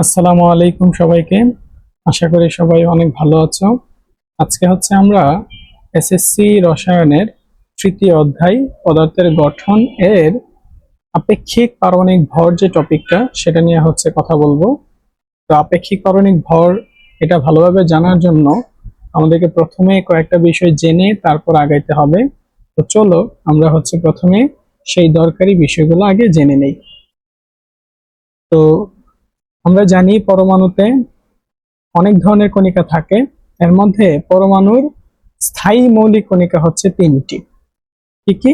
আসসালামু আলাইকুম সবাইকে। আশা করি সবাই অনেক ভালো আছো। আজকে আমরা এসএসসি রসায়নের তৃতীয় অধ্যায় পদার্থের গঠন এর আপেক্ষিক পারমাণবিক ভর যে টপিকটা সেটা নিয়ে কথা বলবো। তো আপেক্ষিক পারমাণবিক ভর এটা ভালোভাবে জানার জন্য আমাদেরকে প্রথমে কয়েকটা বিষয় জেনে তারপর আগাইতে হবে। তো চলো আমরা প্রথমে সেই দরকারি বিষয়গুলো আগে জেনে নেই। তো আমরা জানি পরমাণুতে অনেক ধরনের কণিকা থাকে। এর মধ্যে পরমাণুর স্থায়ী মৌলিক কণিকা তিনটি। কি কি?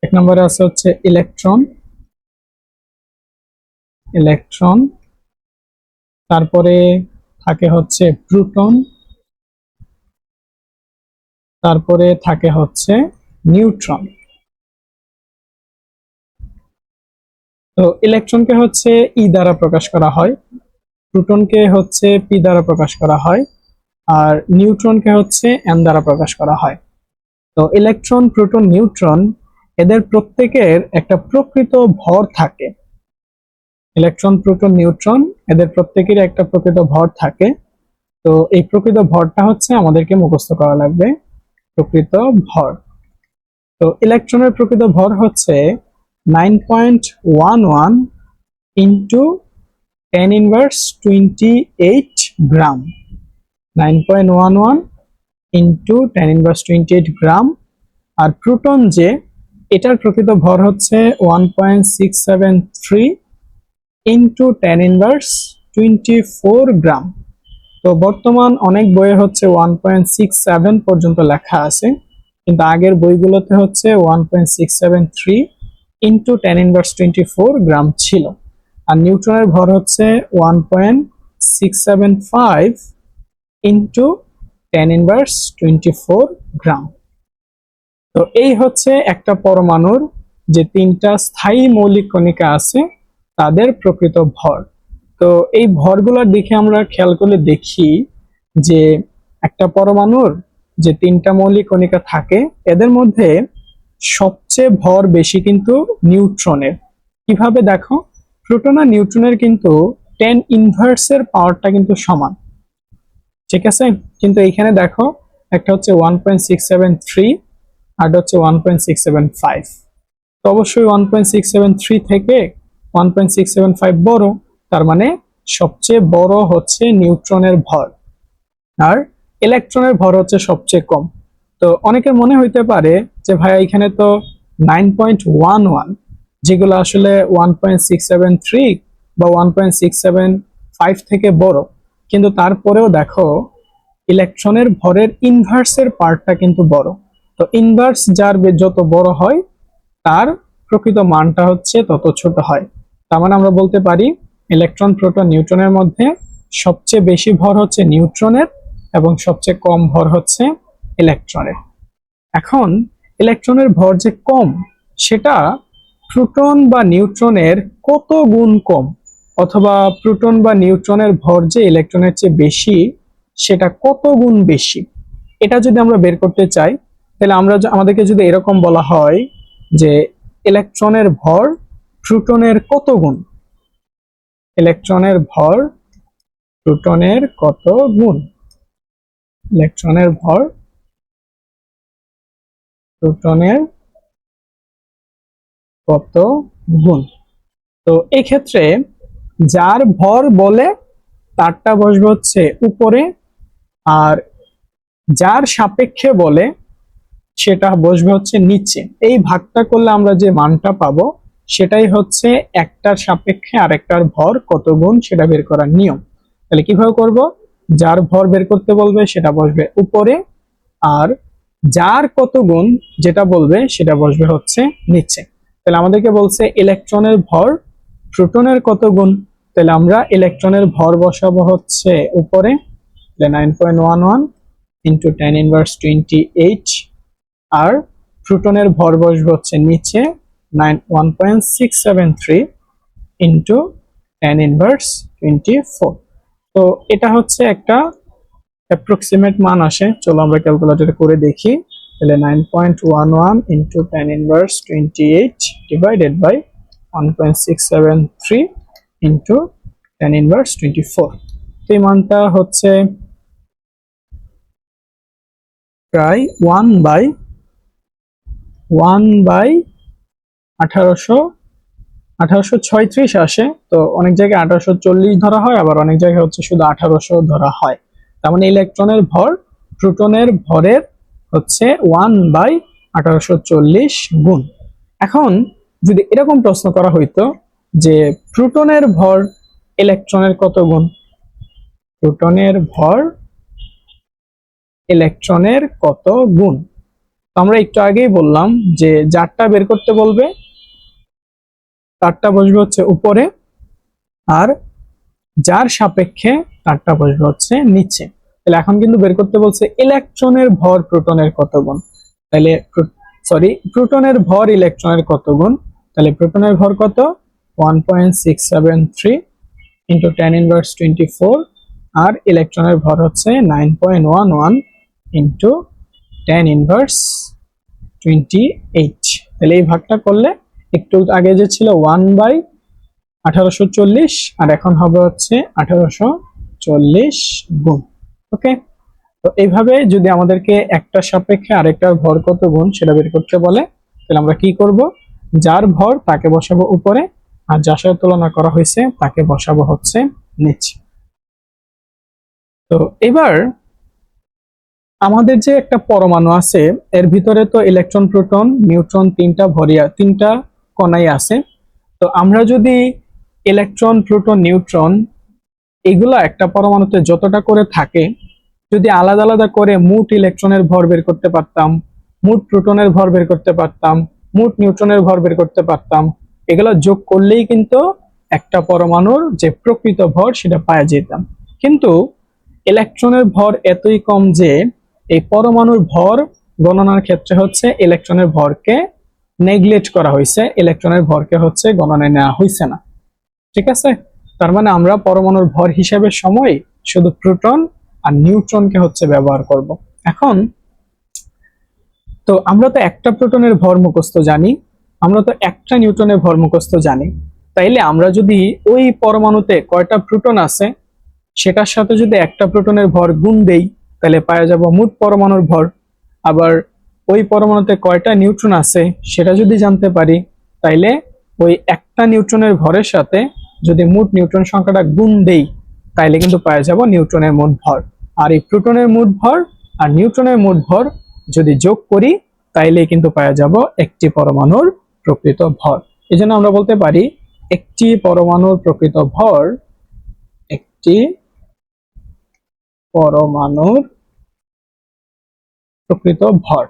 এক নম্বরে আছে ইলেকট্রন। ইলেকট্রন তারপরে থাকে প্রোটন, তারপরে থাকে নিউট্রন। তো ইলেকট্রনকে ই দ্বারা প্রকাশ করা হয়, প্রোটনকে পি দ্বারা প্রকাশ করা হয়, আর নিউট্রনকে এন দ্বারা প্রকাশ করা হয়। তো ইলেকট্রন, প্রোটন, নিউট্রন এদের প্রত্যেকের একটা প্রকৃত ভর থাকে। ইলেকট্রন, প্রোটন, নিউট্রন এদের প্রত্যেকেরই একটা প্রকৃত ভর থাকে। তো এই প্রকৃত ভরটা আমাদেরকে মুখস্থ করা লাগবে, প্রকৃত ভর। তো ইলেকট্রনের প্রকৃত ভর 9.11 ইন্টু 10⁻28 গ্রাম। 9.11 ইন্টু 10⁻28 গ্রাম। আর প্রোটন যে, এটার প্রকৃত ভর 1.673 ইন্টু 10⁻24 গ্রাম। তো বর্তমান অনেক বইয়ে 1.67 পর্যন্ত লেখা আছে, কিন্তু আগের বইগুলোতে 1.673 ইন্টু 10⁻24 গ্রাম ছিল। আর নিউট্রনের ভর 1.675 ইন্টু 10⁻24 গ্রাম। তো এই একটা পরমাণুর যে তিনটা স্থায়ী মৌলিক কণিকা আছে তাদের প্রকৃত ভর। তো এই ভরগুলোর দিকে আমরা খেয়াল করলে দেখি যে একটা পরমাণুর যে তিনটা মৌলিক কণিকা থাকে এদের মধ্যে সবচেয়ে ভর বেশি কিন্তু নিউট্রনের। কিভাবে দেখো, প্রোটন আর নিউট্রনের কিন্তু 10 এর পাওয়ারটা কিন্তু সমান, ঠিক আছে? কিন্তু এইখানে দেখো, একটা 1.673 আর 1.675। তো অবশ্যই 1.673 থেকে 1.675 বড়, তার মানে সবচেয়ে বড় নিউট্রনের ভর, আর ইলেকট্রনের ভর সবচেয়ে কম। তো অনেকের মনে হইতে পারে যে ভাইয়া এখানে তো 9.11, যেগুলো আসলে 1.673 বা 1.675 থেকে বড়, কিন্তু তারপরেও দেখো ইলেকট্রনের ভরের ইনভার্সের পার্টটা কিন্তু বড়। তো ইনভার্স যার যত বড় হয় তার প্রকৃত মানটা তত ছোট হয়। তার মানে আমরা বলতে পারি ইলেকট্রন, প্রোটন, নিউট্রনের মধ্যে সবচেয়ে বেশি ভর নিউট্রনের এবং সবচেয়ে কম ভর ইলেকট্রনের। এখন ইলেকট্রনের ভর যে কম, সেটা প্রোটন বা নিউট্রনের কত গুণ কম, অথবা প্রোটন বা নিউট্রনের ভর যে ইলেকট্রনের চেয়ে বেশি সেটা কত গুণ বেশি, এটা যদি আমরা বের করতে চাই তাহলে আমাদেরকে যদি এরকম বলা হয় যে ইলেকট্রনের ভর প্রোটনের কত গুণ, ইলেকট্রনের ভর প্রোটনের কত গুণ, ইলেকট্রনের ভর প্রোটনের কত গুণ। তো এই ক্ষেত্রে যার ভর বলে তারটা বসবে উপরে, আর যার সাপেক্ষে বলে সেটা বসবে নিচে। এই ভাগটা করলে আমরা যে মানটা পাবো সেটাই একটার সাপেক্ষে আরেকটার ভর কত গুণ সেটা বের করার নিয়ম। তাহলে কিভাবে করব? যার ভর বের করতে বলবে সেটা বসবে উপরে, আর যার কত গুণ যেটা বলবে সেটা বসবে নিচে। তাহলে আমাদেরকে বলছে ইলেকট্রনের ভর প্রোটনের কত গুণ, তাহলে আমরা ইলেকট্রনের ভর বসাবো উপরে, 9.11 ইন্টু 10⁻28, আর প্রোটনের ভর বসবে নিচে 1.673 ইন্টু 10⁻24। তো এটা একটা অ্যাপ্রক্সিমেট মান আসে। চলো আমরা ক্যালকুলেটরে করে দেখি। তাহলে 9.11 into 10⁻28 divided by 1.673 into tan inverse 24। তো এই মানটা হচ্ছে প্রায় 1836 আসে। তো অনেক জায়গায় 1840 ধরা হয়, আবার অনেক জায়গায় হচ্ছে শুধু 1800 ধরা হয়। তার মানে ইলেকট্রনের ভর প্রোটনের ভরের হচ্ছে 1/1840 গুণ। এখন যদি এরকম প্রশ্ন করা হইতো যে প্রোটনের ভর ইলেকট্রনের কত গুণ, প্রোটনের ভর ইলেকট্রনের কত গুণ, তো আমরা একটু আগেই বললাম যে যারটা বের করতে বলবে তারটা বসবে হচ্ছে উপরে, আর যার সাপেক্ষে তারটা বসবে হচ্ছে নিচে। তাহলে এখন কিন্তু বের করতে বলছে ইলেকট্রনের ভর প্রোটনের কত গুণ, তাহলে প্রোটনের ভর ইলেকট্রনের কত গুণ, তাহলে প্রোটনের ভর কত 1.673 ইন্টু tan ইনভার্স 24, আর ইলেকট্রনের ভর হচ্ছে 9.11 ইন্টু tan ইনভার্স 28। তাহলে এই ভাগটা করলে একটু আগে যে ছিল 1/1840 আর এখন হবে হচ্ছে 1840 গুণ। ওকে, তো এইভাবে যদি আমাদেরকে একটা সাপেক্ষে আরেকটার ভর কত গুণ সেটা বের করতে বলে, তাহলে আমরা কি করব, যার ভর তাকে বসাবো উপরে, আর যার সাথে তুলনা করা হয়েছে তাকে বসাবো হচ্ছে নিচে। তো এবার আমাদের যে একটা পরমাণু আছে এর ভিতরে তো ইলেকট্রন প্রোটন নিউট্রন তিনটা কণাই আছে। তো আমরা যদি ইলেকট্রন প্রোটন নিউট্রন এগুলা একটা পরমাণুতে যতটা করে থাকে যদি আলাদা আলাদা করে মোট ইলেকট্রনের ভর বের করতে পারতাম, মোট প্রোটনের ভর বের করতে পারতাম, মোট নিউট্রনের ভর বের করতে পারতাম, এগুলো যোগ করলেই কিন্তু একটা পরমাণুর যে প্রকৃত ভর সেটা পাওয়া যেতাম। কিন্তু ইলেকট্রনের ভর এতই কম যে এই পরমাণুর ভর গণনার ক্ষেত্রে হচ্ছে ইলেকট্রনের ভরকে নেগলেক্ট করা হয়েছে, ইলেকট্রনের ভরকে হচ্ছে গণনায় নেওয়া হয়েছে না। ঠিক আছে, তার মানে আমরা পরমাণুর ভর হিসাবের সময় শুধু প্রোটন আর নিউট্রনকে হচ্ছে ব্যবহার করব। এখন তো আমরা তো একটা প্রোটনের ভর মুখস্থ জানি, আমরা তো একটা নিউট্রনের ভর মুখস্থ জানি, তাইলে আমরা যদি ওই পরমাণুতে কয়টা প্রোটন আছে সেটার সাথে যদি একটা প্রোটনের ভর গুণ দেই তাহলে পাওয়া যাব মোট পরমাণুর ভর। আবার ওই পরমাণুতে কয়টা নিউট্রন আছে সেটা যদি জানতে পারি তাইলে ওই একটা নিউট্রনের ভরের সাথে যদি মোট নিউট্রন সংখ্যাটা গুণ দেই তাইলে কিন্তু পাওয়া যাব নিউট্রনের মোট ভর। আর এই প্রোটনের মোট ভর আর নিউট্রনের মোট ভর যদি যোগ করি তাইলে কিন্তু পাওয়া যাব একটি পরমাণুর প্রকৃত ভর। এই জন্য আমরা বলতে পারি একটি পরমাণুর প্রকৃত ভর, একটি পরমাণুর প্রকৃত ভর।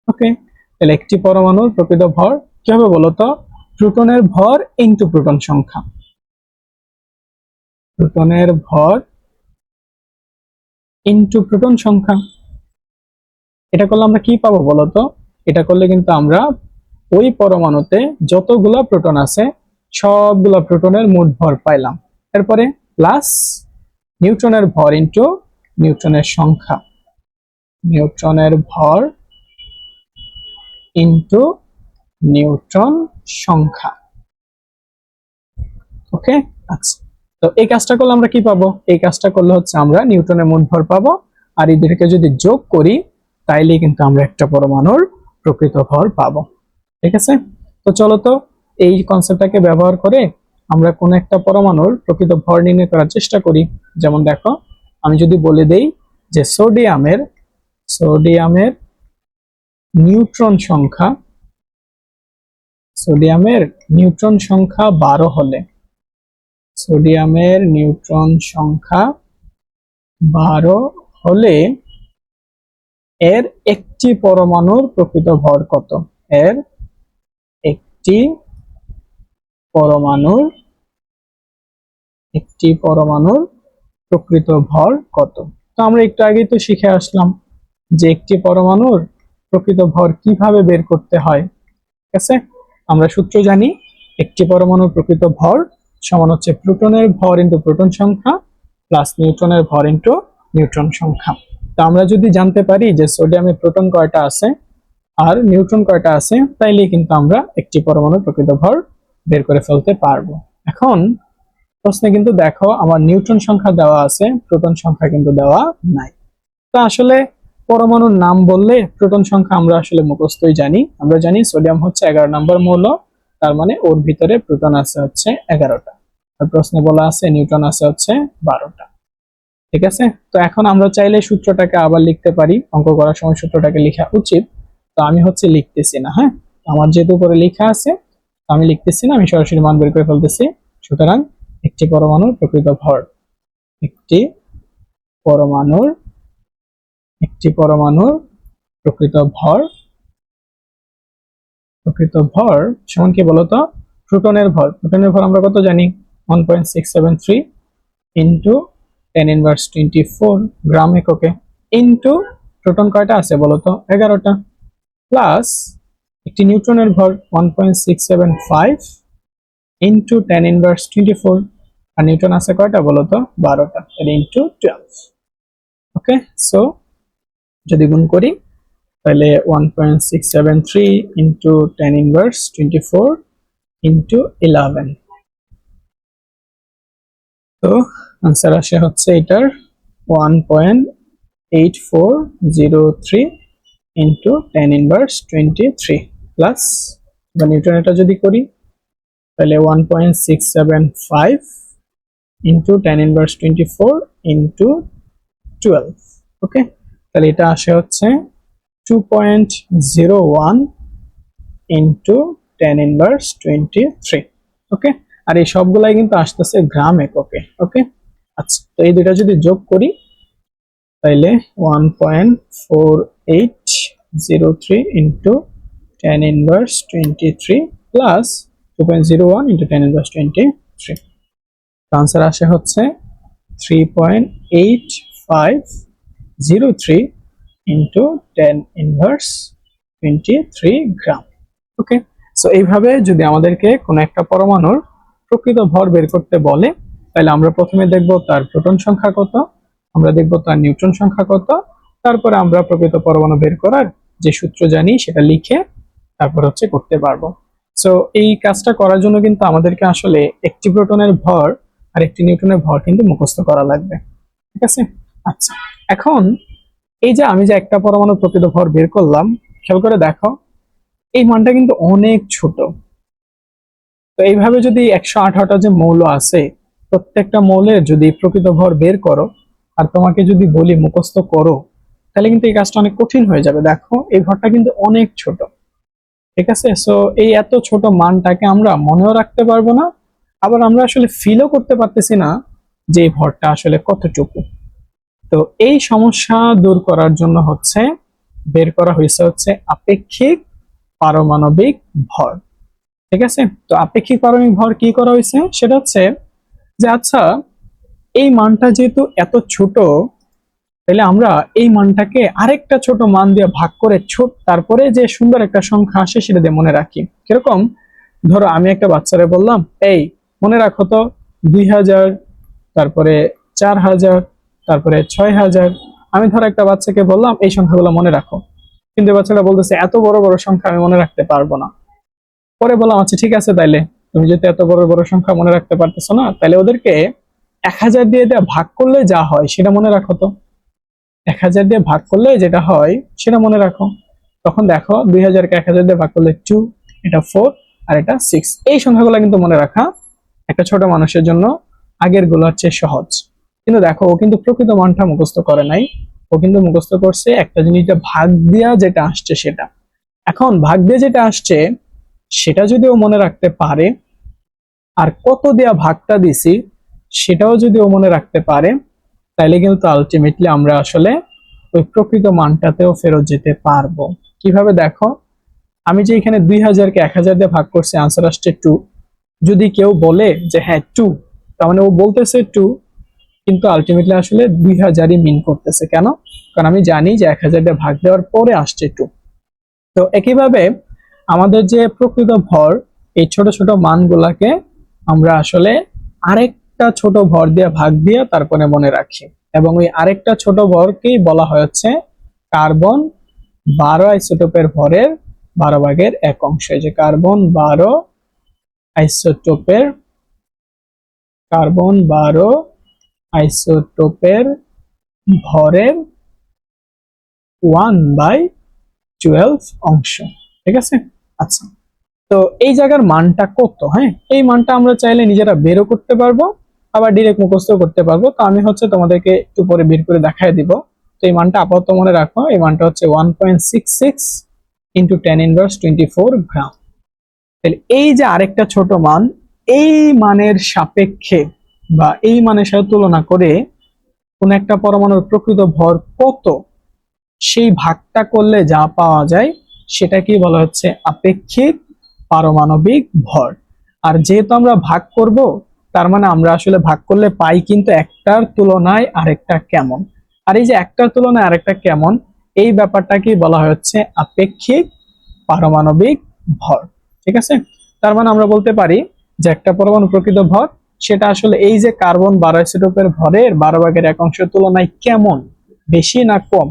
ওকে, তাহলে একটি পরমাণুর প্রকৃত ভর কি হবে বলতো, প্রোটনের ভর ইনটু প্রোটন সংখ্যা, প্রোটনের ভর ইনটু প্রোটন সংখ্যা। এটা করলে আমরা কি পাবো বলতো, এটা করলে কিন্তু আমরা ওই পরমাণুতে যতগুলা প্রোটন আছে সবগুলা প্রোটনের মোট ভর পাইলাম। এরপরে প্লাস নিউট্রনের ভর ইনটু নিউট্রনের সংখ্যা, নিউট্রনের ভর ইনটু নিউট্রন সংখ্যা। ওকে, আচ্ছা, তো এই কাজটা করলে আমরা কি পাবো, এই কাজটা করলে হচ্ছে আমরা নিউটনের মোট ভর পাবো, আর এদেরকে যদি যোগ করি তাইলে কিন্তু আমরা একটা পরমাণুর প্রকৃত ভর পাবো। ঠিক আছে, তো চলো তো এই কনসেপ্টটাকে ব্যবহার করে আমরা কোন একটা পরমাণুর প্রকৃত ভর নির্ণয় করার চেষ্টা করি। যেমন দেখো, আমি যদি বলে দেই যে সোডিয়ামের নিউট্রন সংখ্যা, সোডিয়ামের নিউট্রন সংখ্যা 12 হলে, সোডিয়ামের নিউট্রন সংখ্যা 12 হলে এর একটি পরমাণুর প্রকৃত ভর কত, এর একটি পরমাণুর প্রকৃত ভর কত। তো আমরা একটু আগেই তো শিখে আসলাম যে একটি পরমাণুর প্রকৃত ভর কিভাবে বের করতে হয়। ঠিক আছে, আমরা সূত্র জানি, একটি পরমাণুর প্রকৃত ভর সমান হচ্ছে প্রোটনের ভর ইনটু প্রোটন সংখ্যা প্লাস নিউট্রনের ভর ইনটু নিউট্রন সংখ্যা। তো আমরা যদি জানতে পারি যে সোডিয়ামে প্রোটন কয়টা আছে আর নিউট্রন কয়টা আছে তাইলে কিন্তু আমরা একটি পরমাণুর প্রকৃত ভর বের করে ফেলতে পারবো। এখন প্রশ্নে কিন্তু দেখো আমার নিউট্রন সংখ্যা দেওয়া আছে, প্রোটন সংখ্যা কিন্তু দেওয়া নাই। তো আসলে পরমাণুর নাম বললে প্রোটন সংখ্যা আমরা আসলে মুখস্থই জানি। আমরা জানি সোডিয়াম হচ্ছে 11 নম্বর মৌল, তার মানে ওর ভিতরে প্রোটন আছে হচ্ছে 11টা। আর প্রশ্নে বলা আছে নিউট্রন আছে হচ্ছে 12টা। ঠিক আছে, তো এখন আমরা চাইলে সূত্রটাকে আবার লিখতে পারি, অঙ্ক করার সময় সূত্রটাকে লেখা উচিত। তো আমি হচ্ছে লিখতেছি না, হ্যাঁ, আমার যেহেতু উপরে লেখা আছে আমি লিখতেছি না, আমি সরাসরি মান বের করে ফেলতেছি। সুতরাং একটি পরমাণুর প্রকৃত ভর, একটি পরমাণুর প্রকৃত ভর সমান কি বলতো? প্রোটনের ভর। প্রোটনের ভর আমরা কত জানি? 1.673 ইন্টু 10^24 গ্রাম এককে, ইন্টু প্রোটন কয়টা আছে বলতো? 11টা, প্লাস একটি নিউট্রনের ভর 1.675 ইন্টু 10^24, আর নিউটন আছে কয়টা বলতো? 12টা, ইন্টু 12। ওকে, সো যদি গুণ করি তাহলে 1.673 ইন্টু 10^24 ইন্টু 11, তো আনসার আসে হচ্ছে এটার 1.8403 ইন্টু 10^23 প্লাস, বা নিউটন এটা যদি করি তাহলে 1.675 ইন্টু 10^24 ইন্টু 12। ওকে, তাহলে এটা আসে হচ্ছে 2.01 ইন্টু 10^23। ওকে, আর এই সবগুলাই কিন্তু আসতেছে গ্রাম এককে। ওকে, আচ্ছা, তো এই দুইটা যদি যোগ করি তাহলে 1.4803 ইন্টু 10^23 প্লাস 2.01 ইন্টু 10^23, আনসার আসে হচ্ছে 3.8503 ইন্টু 10^23 গ্রাম। ওকে, সো এইভাবে যদি আমাদেরকে কোনো একটা পরমাণুর প্রকৃত ভর বের করতে বলে, তাহলে আমরা প্রথমে দেখব তার প্রোটন সংখ্যা কত, আমরা দেখব তার নিউট্রন সংখ্যা কত, তারপরে আমরা প্রকৃত পরমাণু বের করার যে সূত্র জানি সেটা লিখে তারপর হচ্ছে করতে পারবো। সো এই কাজটা করার জন্য কিন্তু আমাদেরকে আসলে একটি প্রোটনের ভর আর একটি নিউট্রনের ভর কিন্তু মুখস্থ করা লাগবে। ঠিক আছে, আচ্ছা, এখন এই যে আমি যে একটা পরমাণু প্রকৃত ভর বের করলাম, খেয়াল করে দেখো এই মানটা কিন্তু অনেক ছোট। তো এইভাবে যদি 118টা যে মৌল আছে, প্রত্যেকটা মৌলের যদি প্রকৃত ভর বের করো আর তোমাকে যদি বলি মুখস্থ করো, তাহলে কিন্তু এই কাজটা অনেক কঠিন হয়ে যাবে। দেখো এই ভরটা কিন্তু অনেক ছোট। ঠিক আছে, সো এই এত ছোট মানটাকে আমরা মনেও রাখতে পারবো না, আবার আমরা আসলে ফিলও করতে পারতেছি না যে এই ভরটা আসলে কতটুকু। তো এই সমস্যা দূর করার জন্য হচ্ছে বের করা হয়েছে হচ্ছে আপেক্ষিক পারমাণবিক ভর। ঠিক আছে, তো আপেক্ষিক পারমাণবিক ভর কি করা হয়েছে সেটা হচ্ছে যে, আচ্ছা এই মানটা যেহেতু এত ছোট, তাহলে আমরা এই মানটাকে আরেকটা ছোট মান দিয়ে ভাগ করে তারপরে যে সুন্দর একটা সংখ্যা আসে সেটা দিয়ে মনে রাখি। কিরকম? ধরো আমি একটা বাচ্চারে বললাম, এই মনে রাখো তো 2000, তারপরে 4000, তারপরে 6000। আমি ধরো একটা বাচ্চাকে বললাম এই সংখ্যাগুলো মনে রাখো, কিন্তু বাচ্চাটা বলতেছে এত বড় বড় সংখ্যা আমি মনে রাখতে পারবো না। পরে বললাম আচ্ছা ঠিক আছে, তাইলে তুমি যদি এত বড় বড় সংখ্যা মনে রাখতে পারতেছো না, তাহলে ওদেরকে 1000 দিয়ে ভাগ করলে যা হয় সেটা মনে রাখো তো। 1000 দিয়ে ভাগ করলে যেটা হয় সেটা মনে রাখো। তখন দেখো 2000কে 1000 দিয়ে ভাগ করলে 2, এটা 4, আর এটা 6। এই সংখ্যাগুলো কিন্তু মনে রাখা একটা ছোট মানুষের জন্য আগের গুলো হচ্ছে সহজ। কিন্তু দেখো ও কিন্তু প্রকৃত মানটা মুখস্থ করে নাই, ও কিন্তু মুখস্থ করছে একটা জিনিসটা ভাগ দিয়া যেটা আসছে সেটা। এখন ভাগ দিয়ে যেটা আসছে সেটা যদি ও মনে রাখতে পারে, আর কত দেয়া ভাগটা দিছি সেটাও যদি ও মনে রাখতে পারে, তাইলে কিন্তু আলটিমেটলি আমরা আসলে ওই প্রকৃত মানটাতেও ফেরত যেতে পারবো। কিভাবে? দেখো আমি যে এখানে 2000কে 1000 দিয়ে ভাগ করছি, আনসার আসছে 2। যদি কেউ বলে যে হ্যাঁ 2, তার মানে ও বলতেছে 2, কিন্তু আলটিমেটলি আসলে 2000ই মিন করতেছে। কেন? কারণ আমি জানি যে 1000 দিয়ে ভাগ দেওয়ার পরে আসছে 2। তো একইভাবে আমাদের যে প্রকৃত ভর, এই ছোট ছোট মানগুলাকে আমরা আসলে আরেকটা ছোট ভর দিয়ে ভাগ দিয়ে তারপরে মনে রাখি, এবং ওই আরেকটা ছোট ভরকেই বলা হয় হচ্ছে কার্বন 12 আইসোটোপের ভরের 12/1 অংশ। এই যে কার্বন 12 আইসোটোপের কার্বন 12 আইসোটোপের ভরের 1/12 অংশ। ঠিক আছে, আচ্ছা। তো এই জায়গার মানটা কত? হ্যাঁ, এই মানটা আমরা চাইলে নিজেরা বেরও করতে পারবো, আবার ডিরেক্ট মুখস্থ করতে পারবো। তো আমি হচ্ছে তোমাদেরকে একটু পরে বের করে দেখায় দিব। তো এই মানটা আপাতত মনে রাখো, এই মানটা হচ্ছে 1.66 ইন্টু 10^24 গ্রাম। তাহলে এই যে আরেকটা ছোট মান, এই মানের সাপেক্ষে বা এই মানের সাথে তুলনা করে কোন একটা পরমাণুর প্রকৃত ভর কত, সেই ভাগটা করলে যা পাওয়া যায় সেটা কি বলা হচ্ছে আপেক্ষিক পারমাণবিক ভর। আর যেহেতু আমরা ভাগ করব, তার মানে আমরা আসলে ভাগ করলে পাই কিন্তু একটার তুলনায় আরেকটা কেমন। আর এই যে একটার তুলনায় আরেকটা কেমন, এই ব্যাপারটাকে বলা হচ্ছে আপেক্ষিক পারমাণবিক ভর। ঠিক আছে, তার মানে আমরা বলতে পারি যে একটা পরমাণু প্রকৃত ভর সেটা আসলে এই যে কার্বন 12 আইসোটোপের ভরের 12/1 তুলনায় কেমন, বেশি না কম।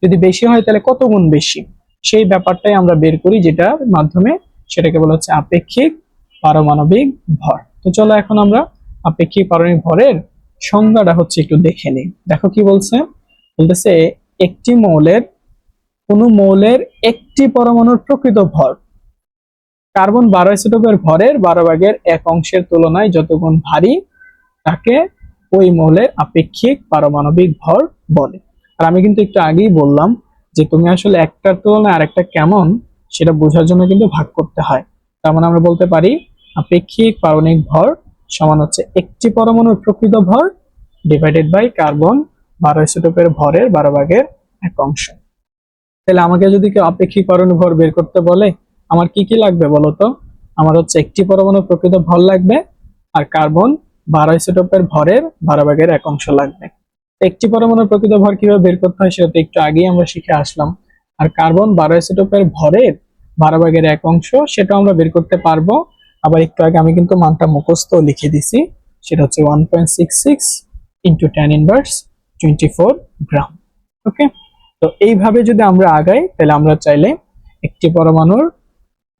যদি বেশি হয় তাহলে কত গুণ বেশি, সেই ব্যাপারটাই আমরা বের করি, যেটার মাধ্যমে সেটাকে বলা হচ্ছে আপেক্ষিক পারমাণবিক ভর। তো চলো এখন আমরা আপেক্ষিক পারমাণবিক ভরের সংজ্ঞাটা হচ্ছে একটু দেখে নিই। দেখো কি বলছে, বলতেছে একটি মৌলের, কোন মৌলের একটি পরমাণুর প্রকৃত ভর কার্বন 12 আইসোটোপের ভরের 12/1 তুলনায় যত গুণ ভারী, তাকে ওই মৌলের আপেক্ষিক পারমাণবিক ভর বলে। আর আমি কিন্তু একটু আগেই বললাম যে তুমি আসলে একটার তুলনায় আরেকটা কেমন সেটা বোঝার জন্য কিন্তু ভাগ করতে হয়। তার মানে আমরা বলতে পারি আপেক্ষিক পারমাণবিক ভর সমান হচ্ছে একটি পরমাণুর প্রকৃত ভর ডিভাইডেড বাই কার্বন 12 আইসোটোপের ভরের 12/1। তাহলে আমাকে যদি কেউ আপেক্ষিক পারমাণবিক ভর বের করতে বলে, আমার কি কি লাগবে বলতো? আমার হচ্ছে একটি পরমাণুর প্রকৃত ভর লাগবে, আর কার্বন 12 আইসোটোপের ভরের 12/1 লাগবে। একটি পরমাণুর প্রকৃত ভর কিভাবে বের করতে হয় সেটা একটু আগেই আমরা শিখে আসলাম। আর কার্বন 12 আইসোটোপের ভরের 12/1 সেটা আমরা বের করতে পারবো। আবার একটু আগে আমি কিন্তু মানটা মুখস্থ লিখে দিছি, সেটা হচ্ছে 1.66 ইন্টু 10^24 গ্রাম। ওকে, তো এইভাবে যদি আমরা আগাই তাহলে আমরা চাইলে একটি পরমাণুর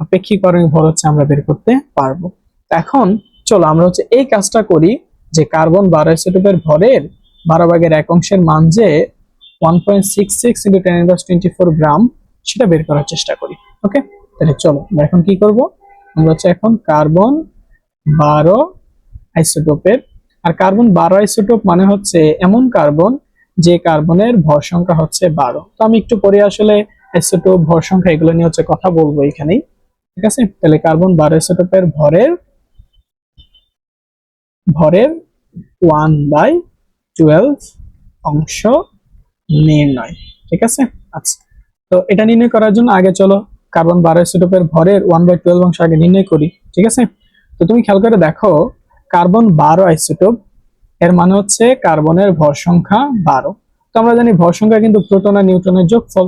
আপেক্ষিক পারমাণবিক ভর হচ্ছে আমরা বের করতে পারবো। এখন চলো আমরা হচ্ছে এই কাজটা করি, যে কার্বন 12 আইসোটোপের ভরের 12/1 মান যে 1.66 ইন্টু 10^24 গ্রাম, সেটা বের করার চেষ্টা করি। ওকে, তাহলে চলো আমরা এখন কি করব, আমরা হচ্ছে এখন কার্বন 12 আইসোটোপের, আর কার্বন 12 আইসোটোপ মানে হচ্ছে এমন কার্বন যে কার্বনের ভর সংখ্যা হচ্ছে 12। তো আমি একটু পরে আসলে আইসোটোপ, ভর সংখ্যা এগুলো নিয়ে হচ্ছে কথা বলবো এখানেই। ঠিক আছে, তাহলে কার্বন 12 আইসোটোপের ভরের ভরের 1/12 অংশ নির্ণয়। ঠিক আছে, আচ্ছা। তো এটা নির্ণয় করার জন্য আগে চলো কার্বন 12 আইসোটোপের ভরের 1/12 অংশ আগে নির্ণয় করি। ঠিক আছে, তো তুমি খেয়াল করে দেখো কার্বন 12 আইসোটোপ এর মানে হচ্ছে কার্বনের ভর সংখ্যা 12। তো আমরা জানি ভর সংখ্যা কিন্তু প্রোটন আর নিউট্রনের যোগফল।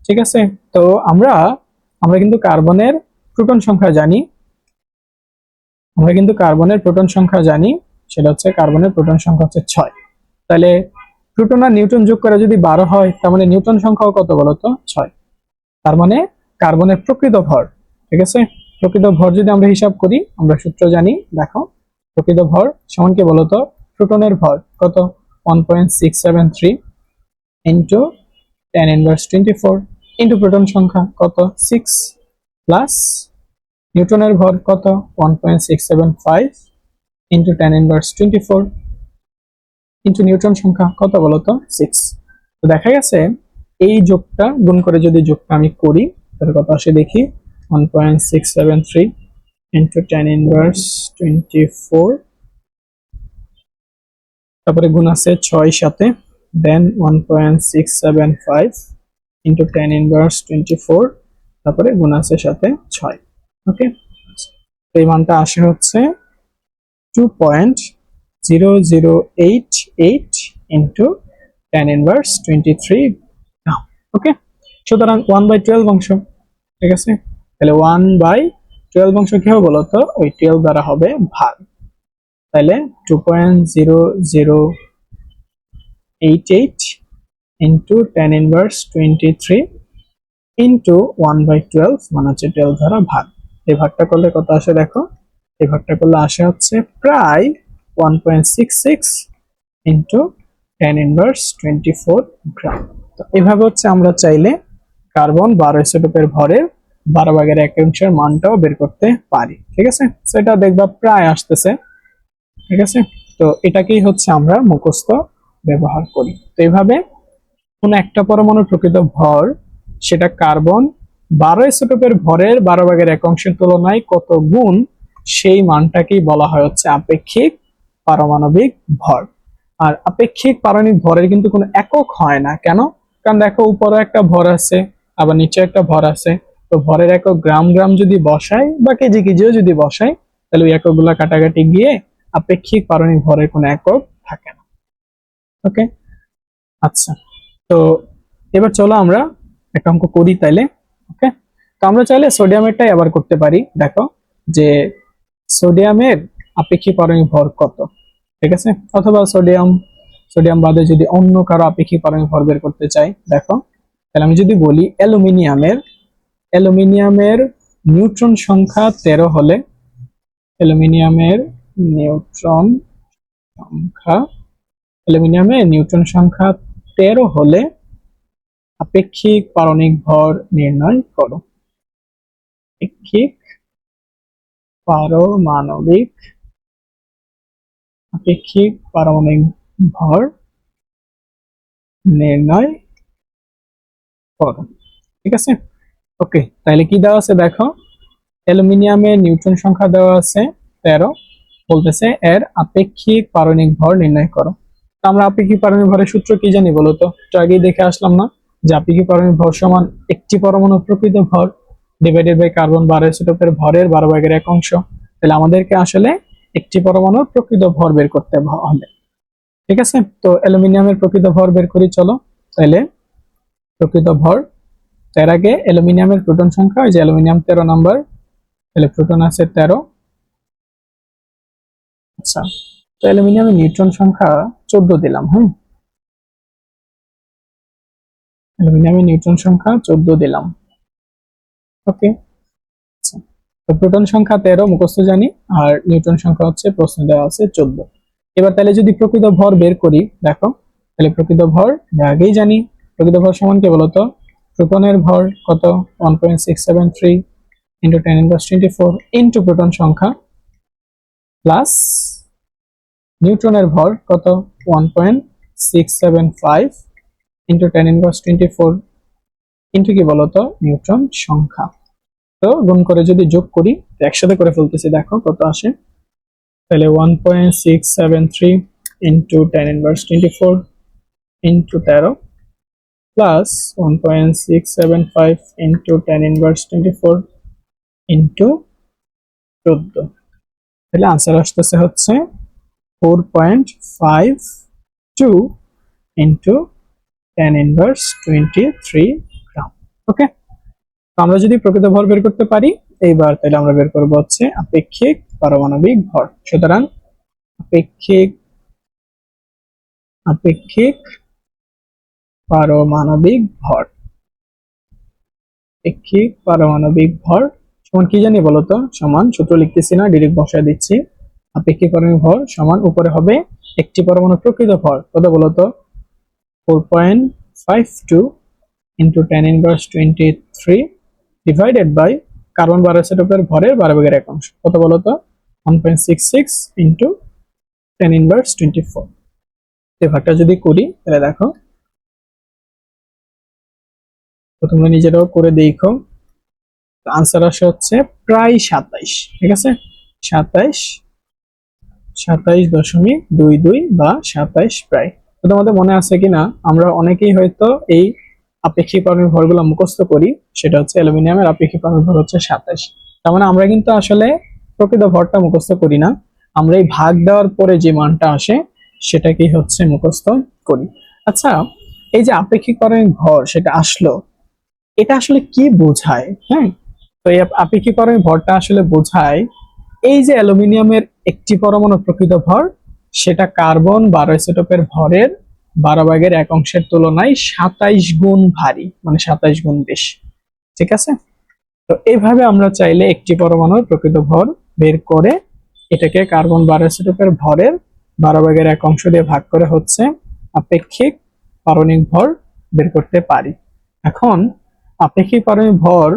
ঠিক আছে, তো আমরা আমরা কিন্তু কার্বনের প্রোটন সংখ্যা জানি, আমরা কিন্তু কার্বনের প্রোটন সংখ্যা জানি, সেটা হচ্ছে কার্বনের প্রোটন সংখ্যা হচ্ছে 6। তাহলে প্রোটন আর নিউট্রন যোগ করে যদি 12 হয়, তার মানে নিউট্রন সংখ্যাও কত বলতো? 6। তার মানে কার্বনের প্রকৃত ভর, ঠিক আছে, প্রকৃত ভর যদি আমরা হিসাব করি, আমরা সূত্র জানি। দেখো প্রকৃত ভর সমান কি বলতো? প্রোটনের ভর কত? 1.673 ইন্টু 10^24 ইন্টু প্রোটন সংখ্যা কত? 6 প্লাস নিউটনের ভর কত? 1.675 ইন্টু 10^24 ইন্টু নিউটন সংখ্যা কত বলতো? 6। তো দেখা গেছে এই যোগটা গুণ করে যদি যোগটা আমি করি তাহলে কত আসে দেখি, 1.673 ইন্টু 10^24, তারপরে গুণ আছে 6 সাথে, দেন 1.675 ইন্টু 10^24, তারপরে গুণ আছে সাথে 6। ওকে, এই মানটা আসে হচ্ছে 2.0088 ইন্টু 10^23 গ্রাম। ওকে, সুতরাং 1/12 অংশ। ঠিক আছে, তাহলে 1/12 অংশ কি হবে বলতো? ওই 12 দ্বারা হবে ভাগ। তাহলে 2.0088 ইন্টু 10^23 ইন্টু 1/12 মানে হচ্ছে 12 দ্বারা ভাগ। এই ভাগটা করলে কত আসে দেখো, এই ভাগটা করলে আসে হচ্ছে প্রায় 1.66 ইন্টু 10^24 গ্রাম। তো এভাবে হচ্ছে আমরা চাইলে কার্বন 12 আইসোটোপের ভরের 12/1 মানটাও বের করতে পারি। ঠিক আছে, সেটা দেখবা প্রায় আসতেছে। ঠিক আছে, তো এটাকেই হচ্ছে আমরা মুখস্থ ব্যবহার করি। তো এইভাবে কোন একটা পরমাণুর প্রকৃত ভর সেটা কার্বন 12 আইসোটোপের ভরের 12/1 তুলনায় কত গুণ, সেই মানটাকেই বলা হয় হচ্ছে আপেক্ষিক পারমাণবিক ভর। আর আপেক্ষিক পারমাণবিক ভরের কিন্তু কোনো একক হয় না। কেন? কারণ দেখো উপরে একটা ভর আছে, আবার নিচে একটা ভর আছে। তো ভরের একক গ্রাম গ্রাম যদি বসাই বা কেজি কেজিও যদি বসাই, তাহলে ওই এককগুলা কাটাকাটি গিয়ে আপেক্ষিক পারমাণবিক ভরের কোনো একক থাকে না। ওকে, আচ্ছা, তো এবার চলো আমরা একটা অঙ্ক করি তাইলে। ওকে, তো আমরা চাইলে সোডিয়ামেরটাই আবার করতে পারি। দেখো যে সোডিয়ামের আপেক্ষিক পারমাণবিক ভর কত। ঠিক আছে, অথবা সোডিয়াম বাদে যদি অন্য কারো আপেক্ষিক পারমাণবিক ভর বের করতে চাই, দেখো তাহলে আমি যদি বলি অ্যালুমিনিয়ামের নিউট্রন সংখ্যা 13 হলে, অ্যালুমিনিয়ামের নিউট্রন সংখ্যা 13 হলে আপেক্ষিক পারমাণবিক ভর নির্ণয় করো। আপেক্ষিক পারমাণবিক ভর নির্ণয় করো। ঠিক আছে, ওকে, তাহলে কি দেওয়া আছে দেখো, অ্যালুমিনিয়ামের নিউট্রন সংখ্যা দেওয়া আছে 13, বলতেছে এর আপেক্ষিক পারমাণবিক ভর নির্ণয় করো। তো আমরা আপেক্ষিক পারমাণবিক ভরের সূত্র কি জানি বলতো? তো আগেই দেখে আসলাম না যে আপেক্ষিক পারমাণবিক ভর সমান একটি পরমাণুর প্রকৃত ভর ডিভাইডেড বাই কার্বন 12 আইসোটোপের ভরের 12/1। তাহলে আমাদেরকে আসলে একটি পরমাণুর প্রকৃত ভর বের করতে হবে। ঠিক আছে, তো অ্যালুমিনিয়ামের প্রকৃত ভর বের করি চলো। তাহলে প্রকৃত ভর, তার আগে অ্যালুমিনিয়ামের প্রোটন সংখ্যা, ওই যে অ্যালুমিনিয়াম 13 নাম্বার, তাহলে প্রোটন আছে 13। আচ্ছা, তো অ্যালুমিনিয়ামের নিউট্রন সংখ্যা 14 দিলাম। অ্যালুমিনিয়ামের নিউট্রন সংখ্যা 14 দিলাম। ওকে, আচ্ছা, তো প্রোটন সংখ্যা 13 মুখস্থ জানি, আর নিউট্রন সংখ্যা হচ্ছে প্রশ্ন দেওয়া আছে 14। এবার তাহলে যদি প্রকৃত ভর বের করি, দেখো তাহলে প্রকৃত ভর আগেই জানি, প্রকৃত ভর সমান কি বলতো, প্রোটনের ভর কত 1.673 ইন্টু 10^24 ইন্টু প্রোটন সংখ্যা প্লাস নিউট্রনের ভর কত 1.675 ইন্টু 10^24 ইন্টু কি বলতো নিউট্রন সংখ্যা। তো গুণ করে যদি যোগ করি, একসাথে করে ফেলতেছি, দেখো কত আসে। তাহলে 1.673 into 10^24 into 13 plus 1.675 into 10^24 into 14, তাহলে আনসার আসতেছে হচ্ছে 4.52 ইন্টু 10^23 গ্রাম। ওকে, তো আমরা যদি প্রকৃত ভর বের করতে পারি এইবার, তাহলে আমরা বের করবো হচ্ছে আপেক্ষিক পারমাণবিক ভর। সুতরাং আপেক্ষিক পারমাণবিক ভর, আপেক্ষিক পারমাণবিক ভর সমান কি জানি বলতো, সমান সূত্র লিখতেছি না, ডিরেক্ট বসায় দিচ্ছি। আপেক্ষিক পারমাণবিক ভর সমান উপরে হবে একটি পরমাণুর প্রকৃত ভর কত বলতো 4.52 ইন্টু 10^23 ডিভাইডেড বাই কার্বন 12 আইসোটোপের ভরের 12/1 কত বলতো 1.66 ইন্টু 10^24। এই ভাগটা যদি করি তাহলে দেখো, তো তোমরা নিজেরাও করে দেখো, আনসার আসে হচ্ছে প্রায় 27। ঠিক আছে, 27.22 বা 27 প্রায়। তো তোমাদের মনে আছে কিনা, আমরা অনেকেই হয়তো এই আপেক্ষিক পারমাণবিক ভরগুলো মুখস্থ করি, সেটা হচ্ছে অ্যালুমিনিয়ামের আপেক্ষিক পারমাণবিক ভর হচ্ছে 27। তার মানে আমরা কিন্তু আসলে প্রকৃত ভরটা মুখস্থ করি না, আমরা এই ভাগ দেওয়ার পরে যে মানটা আসে সেটাকেই হচ্ছে মুখস্থ করি। আচ্ছা, এই যে আপেক্ষিক পারমাণবিক ভর সেটা আসলো, এটা আসলে কি বোঝায়? তো এই আপেক্ষিক পারমাণবিক ভরটা আসলে বোঝায় এই যে অ্যালুমিনিয়ামের একটি পরমাণু প্রকৃত ভর সেটা কার্বন 12 আইসোটোপের ভরের 12/1 তুলনায় 27 গুণ ভারী, মানে 27 গুণ বেশি। ঠিক আছে, তো এইভাবে আমরা চাইলে একটি পরমাণুর প্রকৃত ভর বের করে এটাকে কার্বন 12 এসিটোপের ভরের 12/1 দিয়ে ভাগ করে হচ্ছে আপেক্ষিক পারমাণবিক ভর বের করতে পারি। এখন আপেক্ষিক পারমাণবিক ভর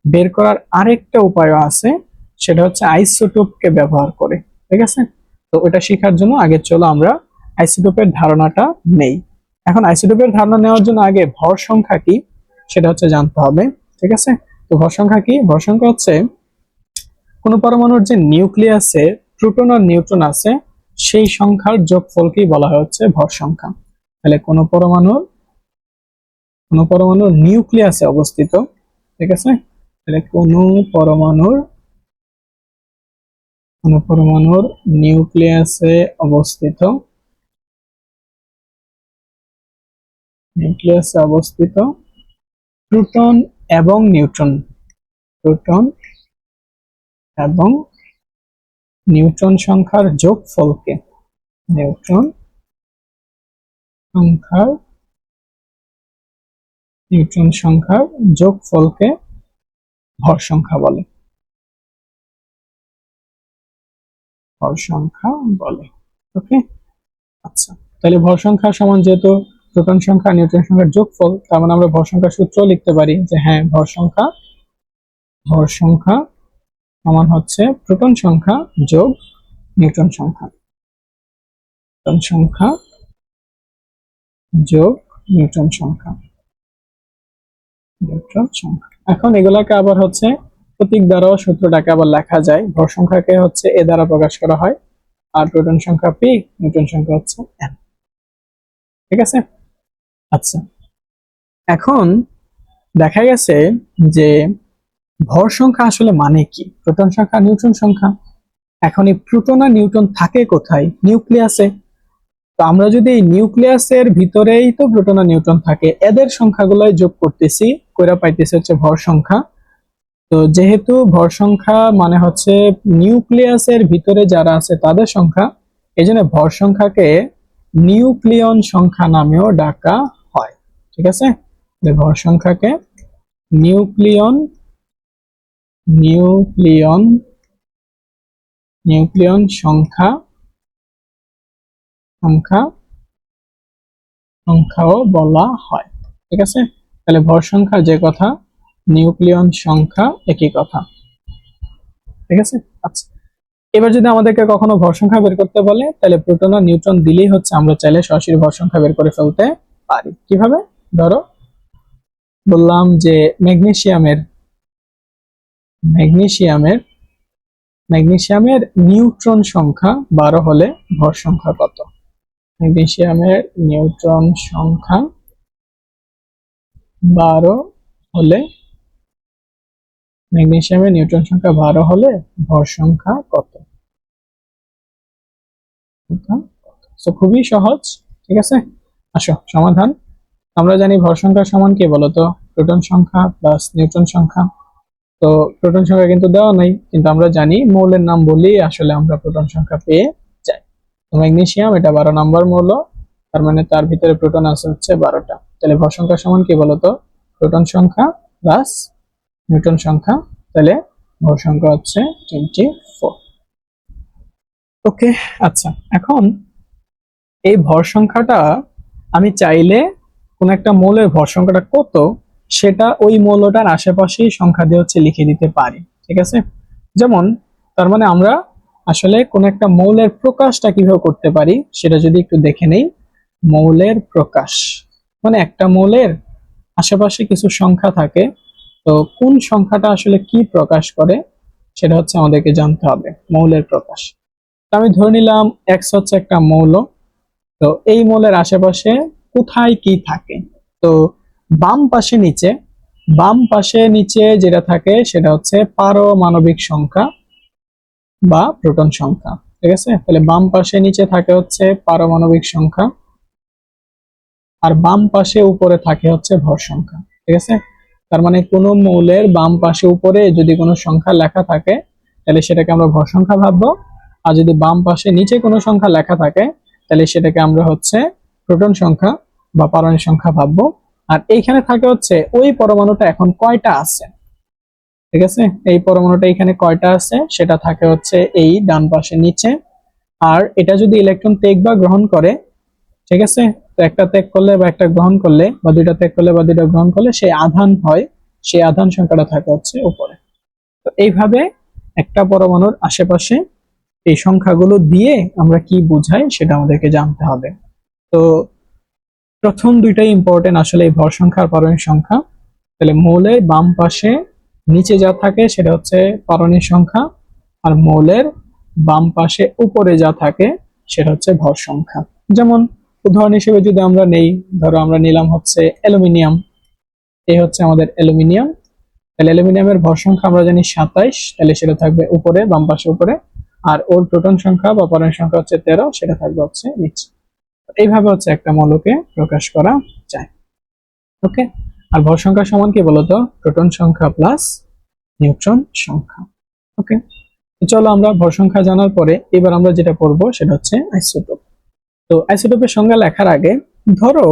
বের করার আরেকটা উপায় আছে, সেটা হচ্ছে আইসোটোপকে ব্যবহার করে। ঠিক আছে, তো ওটা শেখার জন্য আগে চলো আমরা আইসোটোপের ধারণাটা নেই। এখন আইসোটোপের ধারণা নেওয়ার জন্য আগে ভর সংখ্যা কি সেটা হচ্ছে জানতে হবে। ঠিক আছে, তো ভর সংখ্যা কি? ভর সংখ্যা হচ্ছে কোন পরমাণুর যে নিউক্লিয়াসে প্রোটন আর নিউট্রন আছে সেই সংখ্যার যোগফলকেই বলা হয় হচ্ছে ভর সংখ্যা। তাহলে কোন পরমাণুর নিউক্লিয়াসে অবস্থিত, ঠিক আছে, তাহলে কোন পরমাণুর নিউক্লিয়াসে অবস্থিত প্রোটন এবং নিউট্রন সংখ্যার যোগফলকে ভর সংখ্যা বলে। ওকে, আচ্ছা, তাহলে ভর সংখ্যা সমান যেহেতু প্রোটন সংখ্যা নিউট্রন সংখ্যার যোগফল, তার মানে আমরা ভর সংখ্যা সূত্র লিখতে পারি যে হ্যাঁ, ভর সংখ্যা সমান হচ্ছে প্রোটন সংখ্যা যোগ নিউট্রন সংখ্যা, এখন এগুলাকে আবার হচ্ছে প্রতীক দ্বারা সূত্রটাকে আবার লেখা যায়। ভর সংখ্যাকে হচ্ছে এ দ্বারা প্রকাশ করা হয়, আর প্রোটন সংখ্যা পি, নিউট্রন সংখ্যা হচ্ছে এন। ঠিক আছে, আচ্ছা, এখন দেখা গেছে যে ভর সংখ্যা আসলে মানে কি? প্রোটন সংখ্যা নিউট্রন সংখ্যা। এখন এই প্রোটন আর নিউট্রন থাকে কোথায়? নিউক্লিয়াসে। তো আমরা যদি এই নিউক্লিয়াসের ভিতরেই তো প্রোটন আর নিউট্রন থাকে, এদের সংখ্যাগুলোই যোগ করতেছি, কইরা পাইতেছি হচ্ছে ভর সংখ্যা। তো যেহেতু ভর সংখ্যা মানে হচ্ছে নিউক্লিয়াসের ভিতরে যারা আছে তাদের সংখ্যা, এই জন্য ভর সংখ্যাকে নিউক্লিয়ন সংখ্যা নামেও ডাকা হয়। ঠিক আছে, ভর সংখ্যাকে নিউক্লিয়ন সংখ্যাও বলা হয়। ঠিক আছে, তাহলে ভর সংখ্যা যে কথা, নিউক্লিয়ন সংখ্যা একই কথা। ঠিক আছে, আচ্ছা, এবার যদি আমাদেরকে কখনো ভর সংখ্যা বের করতে বলে, তাহলে প্রোটন আর নিউট্রন দিলেই হচ্ছে আমরা চাইলে সরাসরি ভর সংখ্যা বের করে ফেলতে পারি। কিভাবে? ধরো বললাম যে ম্যাগনেসিয়ামের নিউট্রন সংখ্যা 12 হলে ভর সংখ্যা কত? ম্যাগনেসিয়ামের নিউট্রন সংখ্যা 12 হলে ভর সংখ্যা কত? খুবই সহজ। ঠিক আছে, আসো সমাধান। আমরা জানি ভর সংখ্যা সমান কি বলতো? প্রোটন সংখ্যা প্লাস নিউট্রন সংখ্যা। তো প্রোটন সংখ্যা কিন্তু দেওয়া নাই, কিন্তু আমরা জানি মৌলের নাম বললেই আসলে আমরা প্রোটন সংখ্যা পেয়ে যাই। তো ম্যাগনেসিয়াম এটা 12 নম্বর মৌল, তার মানে তার ভিতরে প্রোটন আছে হচ্ছে 12টা। তাহলে ভর সংখ্যা সমান কি বলতো? প্রোটন সংখ্যা প্লাস নিউট্রন সংখ্যা, তাহলে ভর সংখ্যা হচ্ছে 24। ওকে, আচ্ছা, এখন এই ভর সংখ্যাটা আমি চাইলে কোন একটা মৌলের ভর সংখ্যাটা কত সেটা ওই মৌলটার আশেপাশেই সংখ্যা দিয়ে হচ্ছে লিখে দিতে পারি। ঠিক আছে, যেমন তার মানে আমরা আসলে কোন একটা মৌলের প্রকাশটা কিভাবে করতে পারি সেটা যদি একটু দেখে নেই। মৌলের প্রকাশ মানে একটা মৌলের আশেপাশে কিছু সংখ্যা থাকে, তো কোন সংখ্যাটা আসলে কি প্রকাশ করে সেটা হচ্ছে আমাদেরকে জানতে হবে। মৌলের প্রকাশ, তো আমি ধরে নিলাম এক্স হচ্ছে একটা মৌল, তো এই মৌলের আশেপাশে কোথায় কি থাকে? তো বাম পাশে নিচে যেটা থাকে সেটা হচ্ছে পারমাণবিক সংখ্যা বা প্রোটন সংখ্যা। ঠিক আছে, তাহলে বাম পাশে নিচে থাকে হচ্ছে পারমাণবিক সংখ্যা, আর বাম পাশে উপরে থাকে হচ্ছে ভর সংখ্যা। ঠিক আছে, তার মানে কোন মৌলের বাম পাশে উপরে যদি কোনো সংখ্যা লেখা থাকে তাহলে সেটাকে আমরা ভর সংখ্যা ভাববো, আর যদি বাম পাশে নিচে কোনো সংখ্যা লেখা থাকে তাহলে সেটাকে আমরা হচ্ছে প্রোটন সংখ্যা বা পারমাণবিক সংখ্যা ভাববো। আর এইখানে থাকে হচ্ছে ওই পরমাণুটা এখন কয়টা আছে। ঠিক আছে, এই পরমাণুটা এখানে কয়টা আছে সেটা থাকে হচ্ছে এই ডান পাশে নিচে। আর এটা যদি ইলেকট্রন ত্যাগ বা গ্রহণ করে, ঠিক আছে, তো একটা ত্যাগ করলে বা একটা গ্রহণ করলে বা দুইটা ত্যাগ করলে বা দুইটা গ্রহণ করলে সেই আধান হয়, সেই আধান সংখ্যাটা থাকে হচ্ছে উপরে। তো এইভাবে একটা পরমাণুর আশেপাশে এই সংখ্যাগুলো দিয়ে আমরা কি বুঝাই সেটা আমাদেরকে জানতে হবে। তো প্রথম দুইটাই ইম্পর্টেন্ট আসলে, এই ভর সংখ্যা আর পারমাণবিক সংখ্যা। তাহলে মৌলের বাম পাশে নিচে যা থাকে সেটা হচ্ছে পারমাণবিক সংখ্যা, আর মৌলের বাম পাশে উপরে যা থাকে সেটা হচ্ছে ভর সংখ্যা। যেমন উদাহরণ হিসেবে যদি আমরা নেই, ধরো আমরা নিলাম হচ্ছে অ্যালুমিনিয়াম, এই হচ্ছে আমাদের অ্যালুমিনিয়াম। তাহলে অ্যালুমিনিয়ামের ভর সংখ্যা আমরা জানি 27, তাহলে সেটা থাকবে উপরে, বাম পাশে উপরে। আর ওর প্রোটন সংখ্যা বা পারমাণবিক সংখ্যা হচ্ছে 13, সেটা থাকবে হচ্ছে নিচে। এইভাবে হচ্ছে একটা মৌলকে প্রকাশ করা যায়। ওকে, আর ভর সংখ্যা সমান কি বলতো? প্রোটন সংখ্যা প্লাস নিউট্রন সংখ্যা। ওকে, চলো আমরা ভর সংখ্যা জানার পরে এবার আমরা যেটা পড়বো সেটা হচ্ছে আইসোটোপ। তো আইসোটোপের সংজ্ঞা লেখার আগে ধরো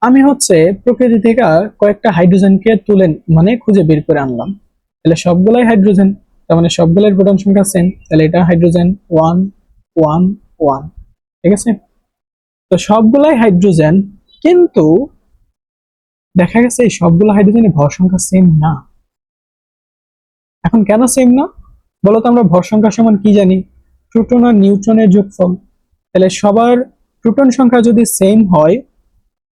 আমি হচ্ছে প্রকৃতি থেকে কয়েকটা হাইড্রোজেনকে তুলে মানে খুঁজে বের করে আনলাম, তাহলে সবগুলাই হাইড্রোজেন, তার মানে সবগুলোর প্রোটন সংখ্যা সেম, তাহলে এটা হাইড্রোজেন 1 1 1। ঠিক আছে, তো সবগুলাই হাইড্রোজেন, কিন্তু দেখা গেছে এই সবগুলো হাইড্রোজেনের ভর সংখ্যা সেম না। এখন কেন সেম না বলতো? আমরা ভর সংখ্যা সমান কি জানি? প্রোটন আর নিউট্রনের যোগফল। তাহলে সবার প্রোটন সংখ্যা যদি সেম হয়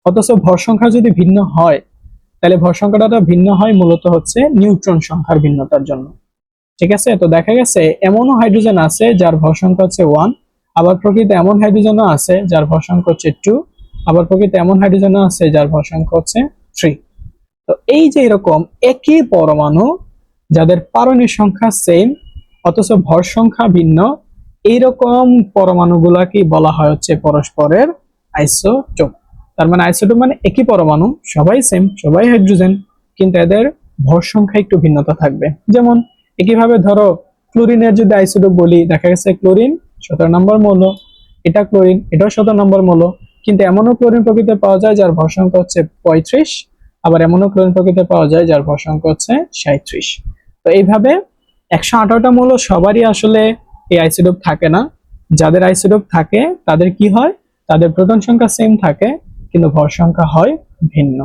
অথচ ভর সংখ্যা যদি ভিন্ন হয়, তাহলে ভর সংখ্যাটা ভিন্ন হয় মূলত হচ্ছে নিউট্রন সংখ্যার ভিন্নতার জন্য। ঠিক আছে, তো দেখা গেছে এমনও হাইড্রোজেন আছে যার ভর সংখ্যা হচ্ছে 1, আবার প্রকৃতিতে এমন হাইড্রোজেনও আছে যার ভর সংখ্যা হচ্ছে 2, আবার প্রকৃতিতে এমন হাইড্রোজেনও আছে যার ভর সংখ্যা হচ্ছে 3। তো এই যে এরকম একই পরমাণু যাদের পারমাণবিক সংখ্যা সেম অথচ ভর সংখ্যা ভিন্ন, এইরকম পরমাণুগুলাকে বলা হয় হচ্ছে পরস্পরের আইসোটোপ। তার মানে আইসোটোপ মানে একই পরমাণু, সবাই সেম, সবাই হাইড্রোজেন, কিন্তু এদের ভর সংখ্যা একটু ভিন্নতা থাকবে। যেমন একইভাবে ধরো ক্লোরিনের যদি আইসোটোপ বলি, দেখা গেছে ক্লোরিন 17 নম্বর মৌল, এটা ক্লোরিন, এটাও 17 নম্বর মৌল, কিন্তু এমনও ক্লোরিন প্রকৃতিতে পাওয়া যায় যার ভর সংখ্যা হচ্ছে 35, আবার এমনও ক্লোরিন প্রকৃতিতে পাওয়া যায় যার ভর সংখ্যা হচ্ছে 37। তো এইভাবে 118টা মৌল সবারই আসলে এই আইসোটোপ থাকে না। যাদের আইসোটোপ থাকে তাদের কি হয়? তাদের প্রোটন সংখ্যা সেম থাকে কিন্তু ভর সংখ্যা হয় ভিন্ন।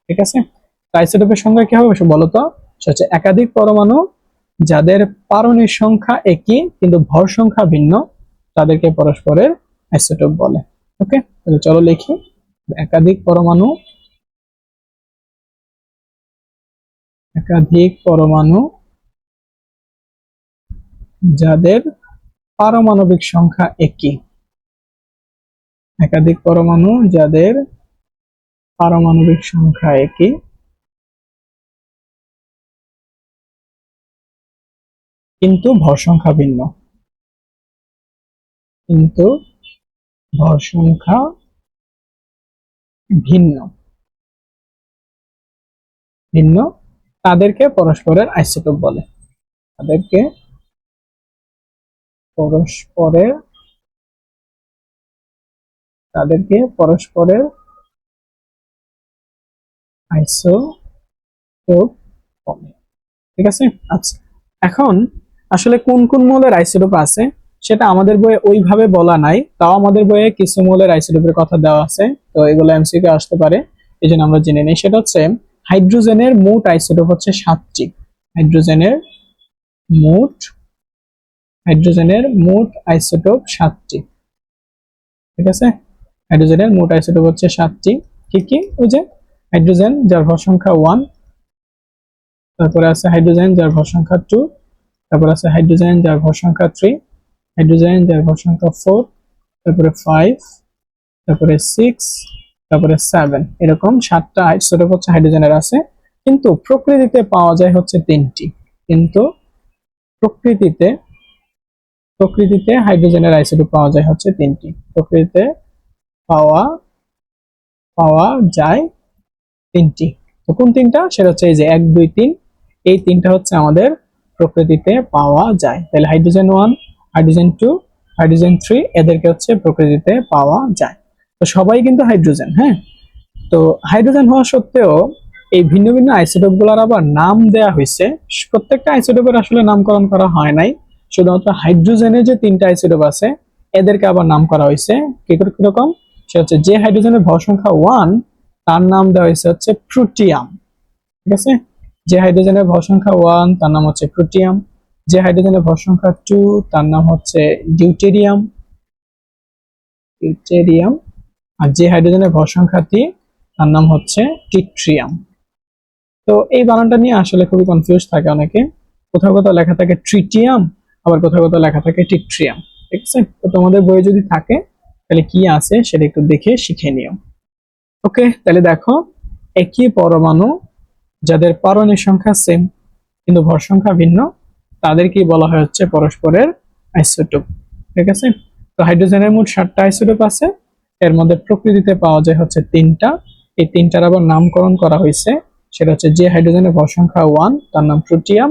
ঠিক আছে, আইসোটোপের সংখ্যা কি হবে বলতো? সেটা হচ্ছে একাধিক পরমাণু যাদের পারমাণবিক সংখ্যা একই কিন্তু ভর সংখ্যা ভিন্ন, তাদেরকে পরস্পরের আইসোটোপ বলে। ওকে, তাহলে চলো লিখি, একাধিক পরমাণু, একাধিক পরমাণু যাদের পারমাণবিক সংখ্যা একই, একাধিক পরমাণু যাদের পারমাণবিক সংখ্যা একই কিন্তু ভর সংখ্যা ভিন্ন, কিন্তু ভর সংখ্যা ভিন্ন ভিন্ন, তাদেরকে পরস্পরের আইসোটোপ বলে। তাদেরকে পরস্পরের তাদেরকে পরস্পরের আইসোটোপ বলে। ঠিক আছে, আচ্ছা এখন আসলে কোন কোন মৌলের আইসোটোপ আছে সেটা আমাদের বইয়ে ওইভাবে বলা নাই, তাও আমাদের বইয়ে কিছু মৌলের আইসোটোপের কথা দেওয়া আছে, তো এগুলো এমসিকিউ আসতে পারে, এই জন্য আমরা জেনে নিই। সেটা হচ্ছে হাইড্রোজেনের মোট আইসোটোপ হচ্ছে 7টি। হাইড্রোজেনের মোট আইসোটোপ 7টি। ঠিক আছে, হাইড্রোজেনের মোট আইসোটোপ হচ্ছে 7টি। কি কি? ওই যে হাইড্রোজেন যার ভর সংখ্যা 1, তারপরে আছে হাইড্রোজেন যার ভর সংখ্যা 2, তারপর আছে হাইড্রোজেন যার ভর সংখ্যা 3, হাইড্রোজেন যার ভর সংখ্যা 4, তারপরে 5, তারপরে 6, তারপরে 7, এরকম 7টা আইসোটোপ হচ্ছে হাইড্রোজেনের আছে। কিন্তু প্রকৃতিতে পাওয়া যায় হচ্ছে 3টি। কিন্তু প্রকৃতিতে হাইড্রোজেনের আইসোটোপ পাওয়া যায় হচ্ছে 3টি। প্রকৃতিতে পাওয়া পাওয়া যায় 3টি। তো কোন 3টা? সেটা হচ্ছে এই যে 1 2 3, এই 3টা হচ্ছে আমাদের প্রকৃতিতে পাওয়া যায়। তাহলে হাইড্রোজেন 1, হাইড্রোজেন 2, হাইড্রোজেন 3 এদেরকে হচ্ছে প্রকৃতিতে পাওয়া যায়। তো সবাই কিন্তু হাইড্রোজেন, হ্যাঁ। তো হাইড্রোজেন হওয়া সত্ত্বেও এই ভিন্ন ভিন্ন আইসোটোপ গুলার আবার নাম দেয়া হয়েছে। প্রত্যেকটা আইসোটোপের আসলে নামকরণ করা হয় নাই, শুধুমাত্র হাইড্রোজেনের যে 3টা আইসোটোপ আছে এদেরকে আবার নাম করা হয়েছে কিরকম। সে হচ্ছে যে হাইড্রোজেনের ভর সংখ্যা 1 তার নাম দেওয়া হয়েছে হচ্ছে প্রোটিয়াম, ঠিক আছে। যে হাইড্রোজেনের ভর সংখ্যা 1 তার নাম হচ্ছে প্রোটিয়াম। যে হাইড্রোজেনের ভর সংখ্যা 2 তার নাম হচ্ছে ডিউটেরিয়াম। আর যে হাইড্রোজেনের ভর সংখ্যা 3 তার নাম হচ্ছে ট্রিটিয়াম। তো এই বানানটা নিয়ে আসলে খুবই কনফিউজ থাকে অনেকে, কোথাও কোথাও লেখা থাকে ট্রিটিয়াম, আবার কোথাও কোথাও লেখা থাকে ট্রিট্রিয়াম, ঠিক আছে। তো তোমাদের বইয়ে যদি থাকে তাহলে কি আছে সেটা একটু দেখে শিখে নিও। ওকে, তাহলে দেখো, একই পরমাণু যাদের পারমাণবিক সংখ্যা সেম কিন্তু ভর সংখ্যা ভিন্ন, তাদেরকেই বলা হয় হচ্ছে পরস্পরের আইসোটোপ, ঠিক আছে। তো হাইড্রোজেনের মোট 7টা আইসোটোপ আছে, এর মধ্যে প্রকৃতিতে পাওয়া যায় হচ্ছে 3টা। এই 3টার আবার নামকরণ করা হয়েছে, সেটা হচ্ছে যে হাইড্রোজেনের ভর সংখ্যা 1 তার নাম প্রোটিয়াম,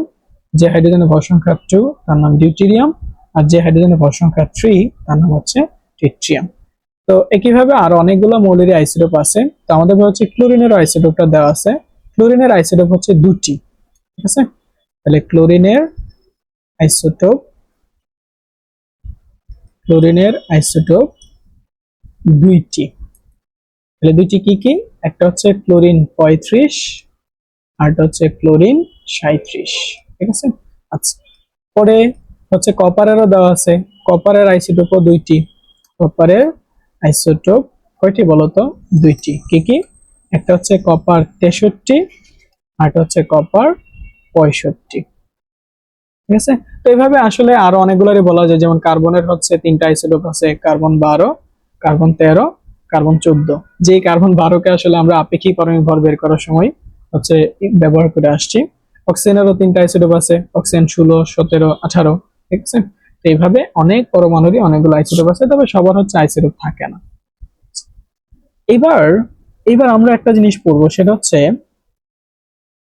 যে হাইড্রোজেনের ভর সংখ্যা 2 তার নাম ডিউটেরিয়াম, আর যে হাইড্রোজেনের ভর সংখ্যা 3 তার নাম হচ্ছে ট্রিটিয়াম। তো একইভাবে আরো অনেকগুলো মৌলের আইসোটোপ আছে। তো আমাদের হচ্ছে ক্লোরিনের আইসোটোপটা দেওয়া আছে। ক্লোরিনের আইসোটোপ হচ্ছে 2টি, ঠিক আছে। তাহলে ক্লোরিনের আইসোটোপ 2টি। তাহলে 2টি কি কি? একটা হচ্ছে ক্লোরিন 35 আর একটা হচ্ছে ক্লোরিন 37, ঠিক আছে। আচ্ছা, পরে হচ্ছে কপারেরও দেওয়া আছে। কপারের আইসোটোপও 2টি। কপারের আইসোটোপ কয়টি বলতো? 2টি। কি কি? একটা হচ্ছে কপার 63 আর একটা হচ্ছে কপার 65, ঠিক আছে। তো এইভাবে আসলে আরো অনেকগুলোরই বলা যায়, যেমন কার্বনের হচ্ছে 3টা আইসোটোপ আছে, কার্বন 12, কার্বন 13, কার্বন 14। যেই কার্বন 12কে আসলে আমরা আপেক্ষিক পারমাণবিক ভর বের করার সময় হচ্ছে ব্যবহার করে আসছি। অক্সিজেনেরও 3টা আইসোটোপ আছে, অক্সিজেন 16, 17, 18, ঠিক আছে। তো এইভাবে অনেক পরমাণুরই অনেকগুলো আইসোটোপ আছে, তবে সবার হচ্ছে আইসোটোপ থাকে না। এবার এবার আমরা একটা জিনিস পড়বো, সেটা হচ্ছে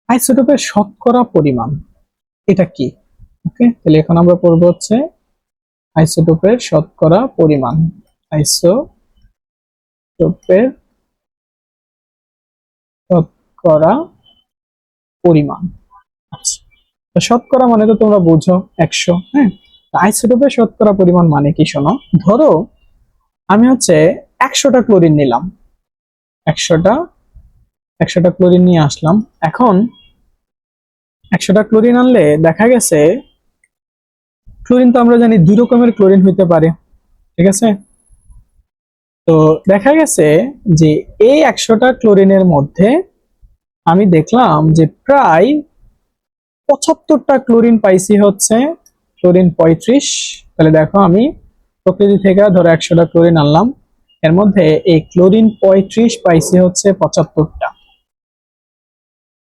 আইসোটোপের শতকরা পরিমাণ, এটা কি? ওকে, তাহলে এখন আমরা পড়বো হচ্ছে আইসোটোপের শতকরা পরিমাণ। আইসোটোপের শতকরা পরিমাণ। আচ্ছা, তো শতকরা মানে তো তোমরা বুঝো 100, হ্যাঁ। আইসোটোপের শতকরা পরিমাণ মানে কি শোনো। ধরো আমি হচ্ছে 100টা ক্লোরিন নিলাম, 100টা ক্লোরিন নিয়ে আসলাম। এখন 100টা ক্লোরিন আনলে দেখা গেছে ক্লোরিন তো আমরা জানি 2 রকমের ক্লোরিন হইতে পারে, ঠিক আছে। তো দেখা গেছে যে এই 100টা ক্লোরিনের মধ্যে আমি দেখলাম যে প্রায় 75টা ক্লোরিন পাইছি হচ্ছে ক্লোরিন 35। তাহলে দেখো আমি প্রকৃতি থেকে ধরো 100টা ক্লোরিন আনলাম, এর মধ্যে এই ক্লোরিন 35 পাইছি হচ্ছে 75টা,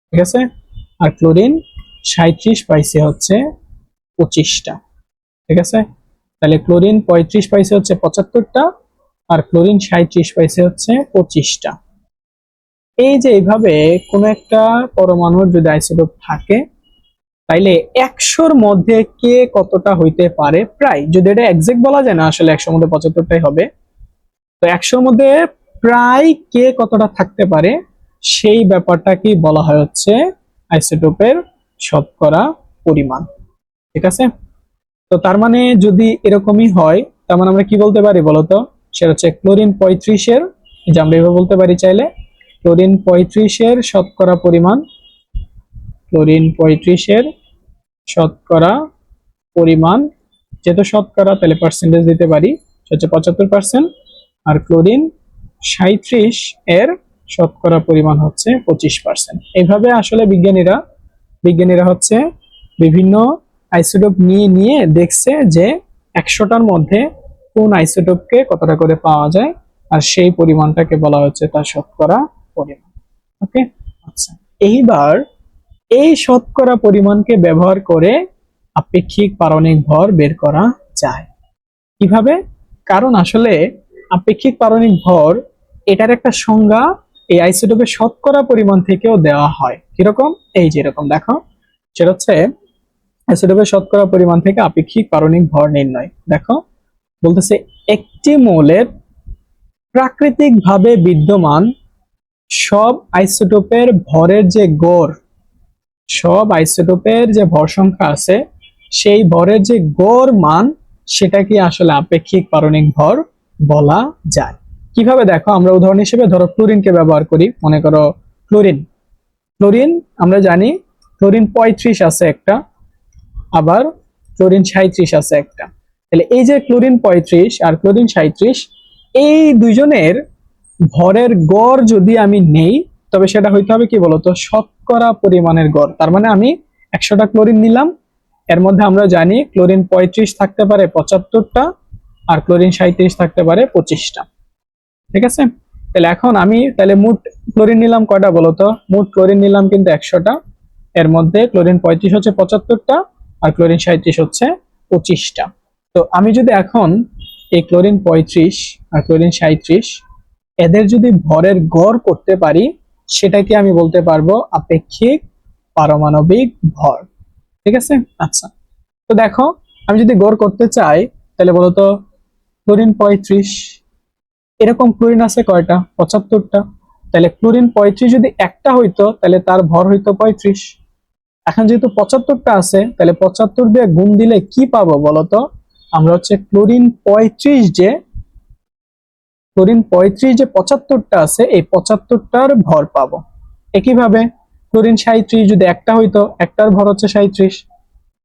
ঠিক আছে। আর ক্লোরিন 37 পাইছি হচ্ছে 25টা, ঠিক আছে। তাহলে ক্লোরিন 35 পাইছে হচ্ছে 75টা আর ক্লোরিন 37 পাইছে হচ্ছে 25টা। এই যে এইভাবে কোন একটা পরমাণুর যদি আইসোটোপ থাকে, তাইলে 100র মধ্যে কে কতটা হইতে পারে, প্রায়, যদি এটা এক্সাক্ট বলা যায় না, আসলে 100র মধ্যে 75টাই হবে। তো 100র মধ্যে প্রায় কে কতটা থাকতে পারে, সেই ব্যাপারটা কি বলা হয় হচ্ছে আইসোটোপের শতকরা পরিমাণ, ঠিক আছে। তো তার মানে যদি এরকমই হয়, তার মানে আমরা কি বলতে পারি বলতো, সেটা হচ্ছে ক্লোরিন 35-এর, যে আমরা এভাবে বলতে পারি চাইলে, ক্লোরিন 35-এর শতকরা পরিমাণ, ক্লোরিন 35-এর শতকরা পরিমাণ, যেহেতু শতকরা তাহলে পার্সেন্টেজ দিতে পারি, সেটা হচ্ছে 75%। আর ক্লোরিন 37 এর শতকরা পরিমাণ হচ্ছে 25%। এইভাবে আসলে বিজ্ঞানীরা হচ্ছে বিভিন্ন আইসোটোপ নিয়ে নিয়ে দেখছে যে 100টার মধ্যে কোন আইসোটোপকে কতটা করে পাওয়া যায়, আর সেই পরিমাণটাকে বলা হচ্ছে তার শতকরা পরিমাণ। ওকে, আচ্ছা, এইবার এই শতকরা পরিমাণকে ব্যবহার করে আপেক্ষিক পারমাণবিক ভর বের করা যায় কিভাবে? কারণ আসলে আপেক্ষিক পারমাণবিক ভর, এটার একটা সংজ্ঞা এই আইসোটোপের শতকরা পরিমাণ থেকেও দেওয়া হয়। কিরকম? এই যে এরকম দেখো, সেটা হচ্ছে আইসোটোপের শতকরা পরিমাণ থেকে আপেক্ষিক পারমাণবিক ভর নির্ণয়। দেখো বলতেছে একটি মৌলের প্রাকৃতিকভাবে বিদ্যমান সব আইসোটোপের ভরের যে গড়, সব আইসোটোপের যে ভর সংখ্যা আছে সেই ভরের যে গড় মান সেটাকে আসলে আপেক্ষিক পারমাণবিক ভর বলা যায়। কিভাবে দেখো, আমরা উদাহরণ হিসেবে ধরো ক্লোরিনকে ব্যবহার করি। মনে করো ক্লোরিন, ক্লোরিন আমরা জানি ক্লোরিন 35 আছে একটা, আবার ক্লোরিন 37 আছে একটা। তাহলে এই যে ক্লোরিন 35 আর ক্লোরিন 37, এই দুইজনের ভরের গড় যদি আমি নেই, তবে সেটা হইতে হবে কি বলতো, শতকরা পরিমাণের গড়। তার মানে আমি 100টা ক্লোরিন নিলাম, এর মধ্যে আমরা জানি ক্লোরিন 35 থাকতে পারে 75টা, আর ক্লোরিন 37 থাকতে পারে 25টা। ঠিক আছে, তাহলে এখন আমি তাহলে মোট ক্লোরিন নিলাম কয়টা বলতো, মোট ক্লোরিন নিলাম কিন্তু 100টা, এর মধ্যে ক্লোরিন 35 হচ্ছে 75টা, আর ক্লোরিন 37 হচ্ছে 25টা। তো আমি যদি এখন এই ক্লোরিন 35 আর ক্লোরিন 37 এদের যদি ভরের গড় করতে পারি, সেটাকে আমি বলতে পারবো আপেক্ষিক পারমাণবিক ভর। ঠিক আছে, আচ্ছা। তো দেখো, আমি যদি গড় করতে চাই তাহলে বলতো ক্লোরিন 35, এরকম ক্লোরিন আছে কয়টা, 75টা। তাহলে ক্লোরিন 35 যদি একটা হইতো তাহলে তার ভর হইতো 35। এখন যেহেতু 75টা আছে, তাহলে 75 দিয়ে গুণ দিলে কি পাবো বলতো, আমরা হচ্ছে ক্লোরিন 35 যে 75টা আছে, এই 75টার ভর পাবো। একইভাবে ক্লোরিন 37 যদি একটা হইতো, একটার ভর হচ্ছে 37,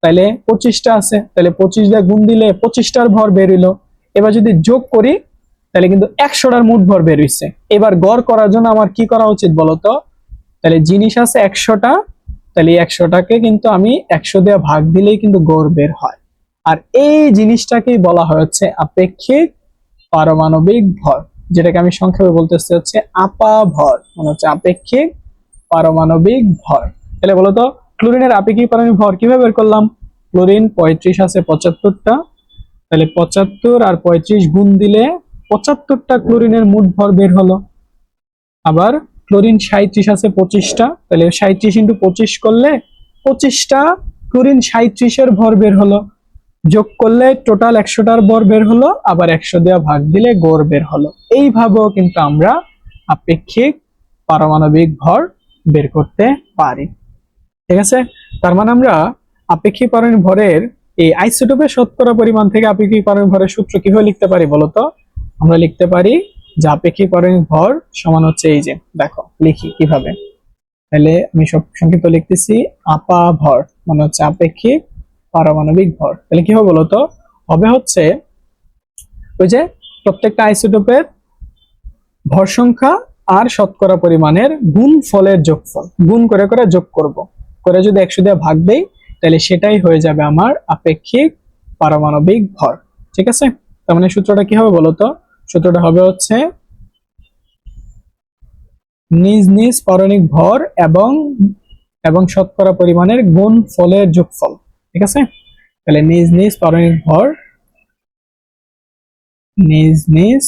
তাহলে 25টা আছে, তাহলে 25 দিয়ে গুণ দিলে 25টার ভর বের হইলো। এবার যদি যোগ করি তাহলে কিন্তু 100টার মোট ভর বের হইছে। এবার গড় করার জন্য আমার কি করা উচিত বলতো, তাহলে জিনিস আছে 100টা, তাহলে 100টাকে কিন্তু আমি 100 দিয়ে ভাগ দিলেই কিন্তু গড় বের হয়। আর এই জিনিসটাকেই বলা হচ্ছে আপেক্ষিক পারমাণবিক ভর, যেটাকে আমি সংক্ষেপে বলতেছি হচ্ছে আপা ভর, মানে হচ্ছে আপেক্ষিক পারমাণবিক ভর। তাহলে বলতো ক্লোরিনের আপেক্ষিক পারমাণবিক ভর কিভাবে বের করলাম, ক্লোরিন 35 আছে 75টা, তাহলে 75 আর 35 গুণ দিলে 75টা ক্লোরিনের মোট ভর বের হলো। আবার ক্লোরিন 37 আছে 25টা, তাহলে 37 ইন্টু 25 করলে 25টা ক্লোরিন 37 এর ভর বের হলো। যোগ করলে টোটাল 100টার ভর বের হলো, আবার 100 দিয়ে ভাগ দিলে গড় বের হলো। এইভাবেও কিন্তু আমরা আপেক্ষিক পারমাণবিক ভর বের করতে পারি। ঠিক আছে, তার মানে আমরা আপেক্ষিক পারমাণবিক ভরের এই আইসোটোপের শতকরা পরিমাণ থেকে আপেক্ষিক পারমাণবিক ভরের সূত্র কিভাবে লিখতে পারি বলতো, আমরা লিখতে পারি যে আপেক্ষিক পারমাণবিক ভর সমান হচ্ছে, এই যে দেখো লিখি কিভাবে, তাহলে আমি সব সংক্ষিপ্ত লিখতেছি, আপা ভর মানে হচ্ছে আপেক্ষিক পারমাণবিক ভর। তাহলে কি হবে বলতো, হবে হচ্ছে ওই যে প্রত্যেকটা আইসোটোপের ভর সংখ্যা আর শতকরা পরিমাণের গুণ ফলের যোগফল, গুণ করে করে যোগ করব, করে যদি 100 দিয়ে ভাগ দেই তাহলে সেটাই হয়ে যাবে আমার আপেক্ষিক পারমাণবিক ভর। ঠিক আছে, তার মানে সূত্রটা কি হবে বলতো, সূত্রটা হবে হচ্ছে নিজ নিজ পারমাণবিক ভর এবং এবং শতকরা পরিমাণের গুণ ফলের যোগফল। ঠিক আছে, তাহলে নিজ নিজ পারমাণবিক ভর, নিজ নিজ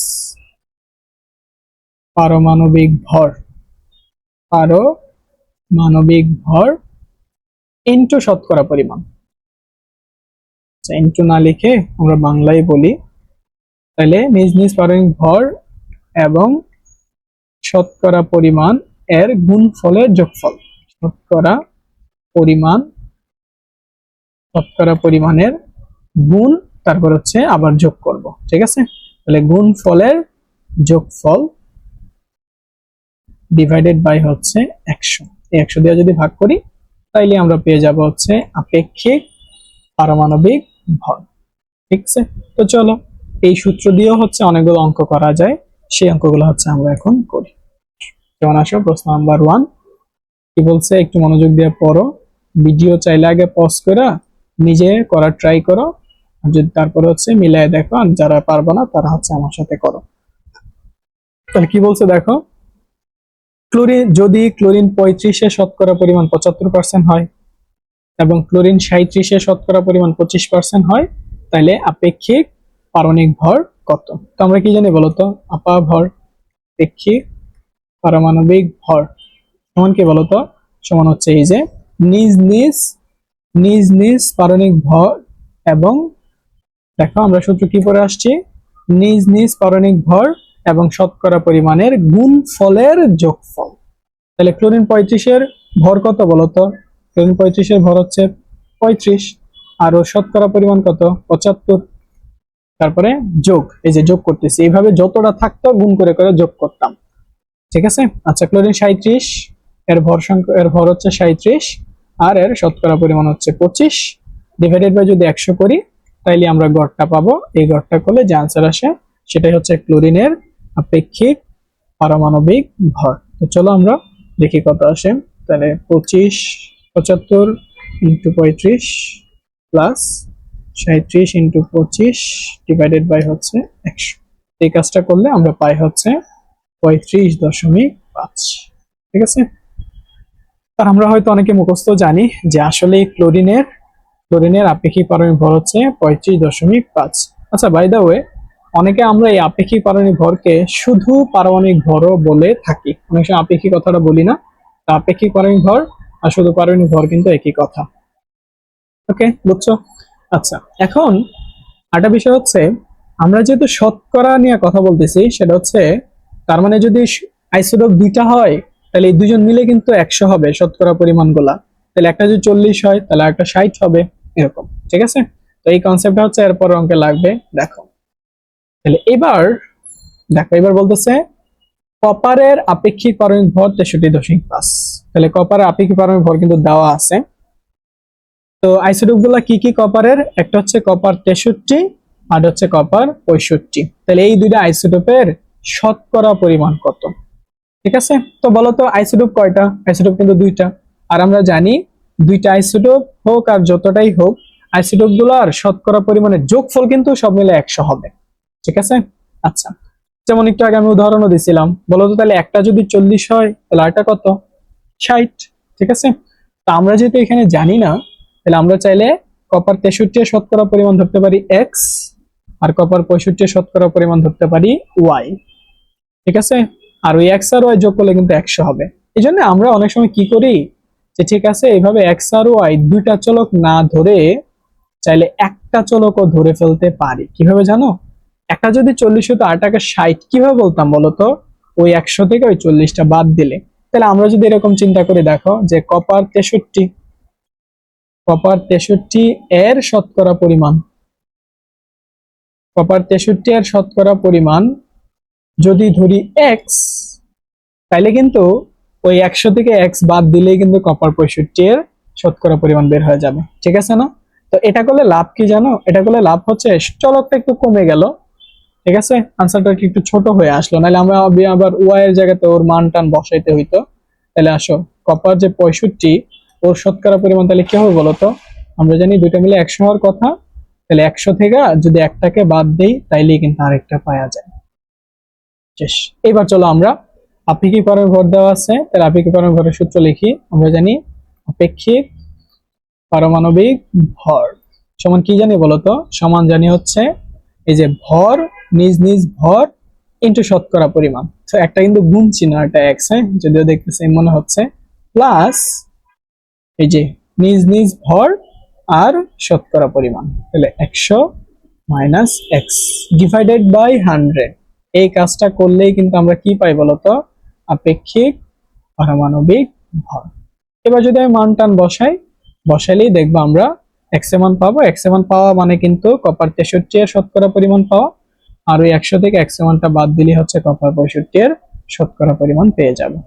পারমাণবিক ভর, পারমাণবিক ভর ইনটু শতকরা পরিমাণ। ইনটু না লিখে আমরা বাংলায় বলি, তাহলে নিজ নিজ পারমাণবিক ভর এবং শতকরা পরিমাণ এর গুণফলের যোগফল। শতকরা পরিমাণের গুণ, তারপর হচ্ছে আবার যোগ করব। ঠিক আছে, তাহলে গুণফলের যোগফল ডিভাইডেড বাই হচ্ছে 100। এই 100 দিয়ে যদি ভাগ করি তাইলে আমরা পেয়ে যাব হচ্ছে আপেক্ষিক পারমাণবিক ভর। ঠিক আছে, তো চলো এই সূত্র দিয়েও হচ্ছে অনেকগুলো অঙ্ক করা যায়, সেই অঙ্কগুলো হচ্ছে আমরা এখন করি। যেমন আসো প্রশ্ন নাম্বার 1 কি বলছে, একটু মনোযোগ দিয়ে পড়ো, ভিডিও চাইলে আগে পজ করে নিজে করার ট্রাই করো, যদি তারপরে হচ্ছে মিলাই দেখো, আর যারা পারবে না তারা হচ্ছে আমার সাথে করো। তাহলে কি বলছে দেখো, যদি ক্লোরিন 35 এর শতকরা পরিমাণ 75% হয় এবং ক্লোরিন 37 এর শতকরা পরিমাণ 25% হয়, তাহলে আপেক্ষিক পারমাণবিক ভর কত? তো আমরা কি জানি বলতো, আপা ভর আপেক্ষিক পারমাণবিক ভর সমান কি বলতো, সমান হচ্ছে এই যে নিজ নিজ পারমাণবিক ভর এবং দেখো আমরা সূত্র কি পড়ে আসছি, নিজ নিজ পারমাণবিক ভর এবং শতকরা পরিমাণের গুণফলের যোগফল। তাহলে ক্লোরিন 35-এর ভর কত বলতো? ক্লোরিন 35-এর ভর হচ্ছে 35, আর ওর শতকরা পরিমাণ কত? 75। তারপরে যোগ, এই যে যোগ করতেছি, এইভাবে যতটা থাকতো গুণ করে করে যোগ করতাম। ঠিক আছে। আচ্ছা, ক্লোরিন 37, এর ভর হচ্ছে 37, আর এর শতকরা পরিমাণ হচ্ছে 25, ডিভাইডেড বাই যদি 100 করি তাইলে আমরা গড়টা পাবো। এই গড়টা করলে যে আনসার আসে সেটাই হচ্ছে ক্লোরিনের আপেক্ষিক পারমাণবিক ভর। তো চলো আমরা দেখি কত আসে। তাহলে 75 into 35 plus 37 into 25 divided by হচ্ছে 100। এই কাজটা করলে আমরা পাই হচ্ছে 35.5। ঠিক আছে। আর আমরা হয়তো অনেকে মুখস্থ জানি যে আসলে ক্লোরিনের আপেক্ষিক পারমাণবিক ভর হচ্ছে 35.5। আচ্ছা, বাই দ্য ওয়ে, অনেকে আমরা এই আপেক্ষিক পারমাণবিক ভরকে শুধু পারমাণবিক ভরও বলে থাকি, অনেক সময় আপেক্ষিক কথাটা বলি না। তা আপেক্ষিক পারমাণবিক ভর আর শুধু পারমাণবিক ভর কিন্তু একই কথা। ওকে, বুঝছো? আচ্ছা, এখন আরেকটা বিষয় হচ্ছে, আমরা যেহেতু শতকরা নিয়ে কথা বলতেছি, সেটা হচ্ছে তার মানে যদি আইসোটোপ দুইটা হয় তাহলে এই দুজন মিলে কিন্তু 100 হবে শতকরা পরিমাণ গুলা। তাহলে একটা যদি 40 হয় তাহলে একটা 60 হবে, এরকম। ঠিক আছে। তো এই কনসেপ্টটা হচ্ছে এরপর অঙ্কে লাগবে। দেখো, তাহলে এবার বলতেছে কপারের আপেক্ষিক পারমাণবিক ভর 63.5। তাহলে কপারের আপেক্ষিক পারমাণবিক ভর কিন্তু দেওয়া আছে। তো আইসোটোপ গুলা কি কি কপারের? একটা হচ্ছে কপার 63 আর হচ্ছে কপার 65। তাহলে এই দুইটা আইসোটোপের শতকরা পরিমাণ কত? ঠিক আছে। তো বলো তো আইসোটোপ কয়টা? আইসোটোপ কিন্তু দুইটা। আর আমরা জানি দুইটা আইসোটোপ হোক আর যতটাই হোক, আইসোটোপ গুলার শতকরা পরিমাণের যোগফল কিন্তু সব মিলে 100 হবে। ঠিক আছে। আচ্ছা, যেমন একটু আগে আমি উদাহরণও দিছিলাম, বলতো তাহলে একটা যদি 40 হয় তাহলে আরটা কত? 60। ঠিক আছে। তা আমরা যেহেতু এখানে জানি না, তাহলে আমরা চাইলে কপার 63 এর শতকরা পরিমাণ ধরতে পারি এক্স, আর কপার 65 এর শতকরা পরিমাণ ধরতে পারি ওয়াই। ঠিক আছে। আর ওই এক্স আর ওয়াই যোগ করলে কিন্তু 100 হবে। এই জন্য আমরা অনেক সময় কি করি, যে ঠিক আছে এইভাবে এক্স আর ওয়াই দুইটা চলক না ধরে চাইলে একটা চলকও ধরে ফেলতে পারি। কিভাবে জানো? একটা যদি 40 হতো আরটাকে 60 কিভাবে বলতাম বলতো? ওই 100 থেকে ওই 40টা বাদ দিলে। তাহলে আমরা যদি এরকম চিন্তা করে দেখো যে কপার 63 এর শতকরা পরিমাণ যদি ধরি এক্স, তাইলে কিন্তু ওই 100 থেকে এক্স বাদ দিলেই কিন্তু কপার 65 এর শতকরা পরিমাণ বের হয়ে যাবে। ঠিক আছে না? তো এটা করলে লাভ কি জানো? এটা করলে লাভ হচ্ছে চলকটা একটু কমে গেল। ঠিক আছে, আনসারটা একটু ছোট হয়ে আসলো, নাহলে আমরা আবার ওয়াই এর জায়গাতে ওর মান টান বসাইতে হইতো। তাহলে আসো, কপার যে 65 ওর শতকরা পরিমাণ তাহলে কি হবে বলতো? আমরা জানি দুইটা মিলে 100 হওয়ার কথা। তাহলে 100 থেকে যদি একটাকে বাদ দেই তাইলেই কিন্তু আরেকটা পাওয়া যায়। শেষ। এবার চলো আমরা আপেক্ষিক পারমাণবিক ভর দেওয়া আছে, তাহলে আপেক্ষিক পারমাণবিক ভরের সূত্র লিখি। আমরা জানি আপেক্ষিক পারমাণবিক ভর সমান কি জানি বলতো? সমান জানি হচ্ছে এই যে ভর, নিজ নিজ ভর ইন্টু শতকরা পরিমাণ। তো একটা কিন্তু গুণ চিহ্ন, একটা এক্স, যদিও দেখতে সেম মনে হচ্ছে, প্লাস এই যে নিজ নিজ ভর আর শতকরা পরিমাণ। তাহলে 100 মাইনাস এক্স ডিভাইডেড বাই 100। এই কাজটা করলেই কিন্তু আমরা কি পাই বলতো? আপেক্ষিক পারমাণবিক ভর। এবার যদি আমি মান টান বসাইলেই দেখবো আমরা এক্স এর মান পাবো। এক্স এর মান পাওয়া মানে কিন্তু কপার 63 এর শতকরা পরিমাণ পাওয়া, আর ওই 100 থেকে এক্স এর মানটা বাদ দিলে হচ্ছে কপার 65 এর শতকরা পরিমাণ পেয়ে যাবো।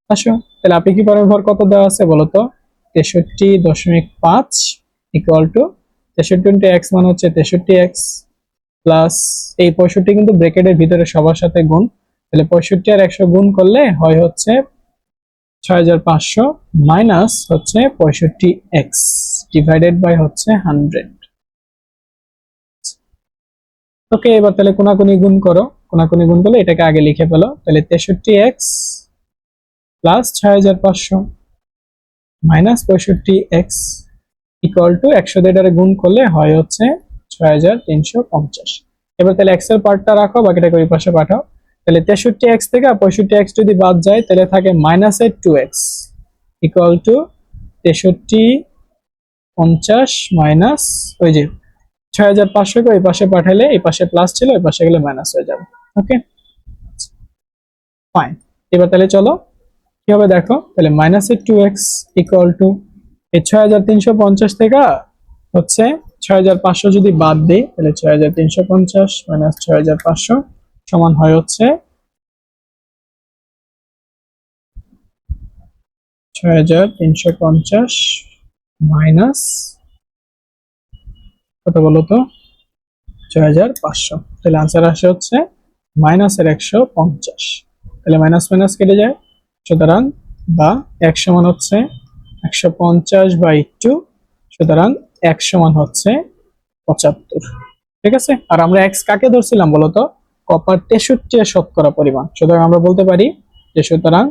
আসো, তাহলে আপেক্ষিক পারমাণবিক ভর কত দেওয়া আছে বলতো? 63.5 ইকুয়াল টু 63 ইন্টু এক্স মানে হচ্ছে 63x প্লাস এই 65 কিন্তু ব্র্যাকেটের ভিতরে সবার সাথে গুণ। তাহলে 65 আর 100 গুণ করলে হয় হচ্ছে 6500 মাইনাস হচ্ছে 65x ডিভাইডেড বাই হচ্ছে 100। ওকে, এবার তাহলে কোনাকুনি গুণ করো। কোনাকুনি গুণ করলে এটাকে আগে লিখে ফেলো। তাহলে 63x plus 6500 minus 65x equal to 100 দিয়ে এটারে গুণ করলে হয় হচ্ছে 6350। এবার তাহলে x এর পার্টটা রাখো, বাকিটাকে ওই পাশে পাঠাও। তাহলে 63x থেকে 65x যদি বাদ যায় তাহলে থাকে minus 2x equal to 6350 minus ওই যে 6500 কে ওই পাশে পাঠালে এই পাশে প্লাস ছিল, ওই পাশে গেলে মাইনাস হয়ে যাবে। ওকে, ফাইন। এবার তাহলে চলো কি হবে দেখো, তাহলে -2x ইকুয়াল টু এই 6350 থেকে হচ্ছে 6500 যদি বাদ দিই, তাহলে 6350 মাইনাস 6500 সমান হয় হচ্ছে 6350 মাইনাস কত বলো তো 6500। তাহলে আনসার আসে হচ্ছে মাইনাসের 150। তাহলে মাইনাস মাইনাস কেটে যায়, সুতরাং বা 1 সমান হচ্ছে 150/2, সুতরাং 1 সমান হচ্ছে 75। ঠিক আছে, আর আমরা এক্স কাকে ধরছিলাম বলতো, কপার 63 এর শতকরা পরিমাণ। সুতরাং আমরা বলতে পারি যে সুতরাং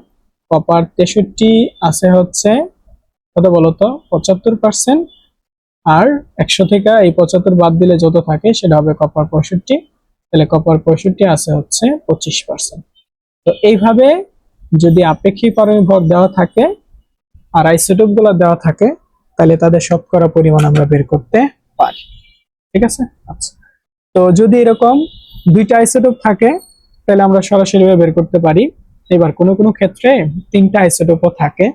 কপার 63 আছে হচ্ছে কত বলতো 75%, আর 100 থেকে এই 75 বাদ দিলে যত থাকে সেটা হবে কপার 65। তাহলে কপার 65 আছে হচ্ছে 25%। তো এইভাবে যদি আপেক্ষিক পারমাণবিক ভর দেওয়া থাকে আর আইসোটোপ গুলো দেওয়া থাকে, তাহলে তাদের শতকরা পরিমাণ আমরা বের করতে পারি। ঠিক আছে, আচ্ছা। তো যদি এরকম দুইটা আইসোটোপ থাকে তাহলে আমরা সরাসরি বের করতে পারি। এবার কোনো কোনো ক্ষেত্রে তিনটা আইসোটোপও থাকে।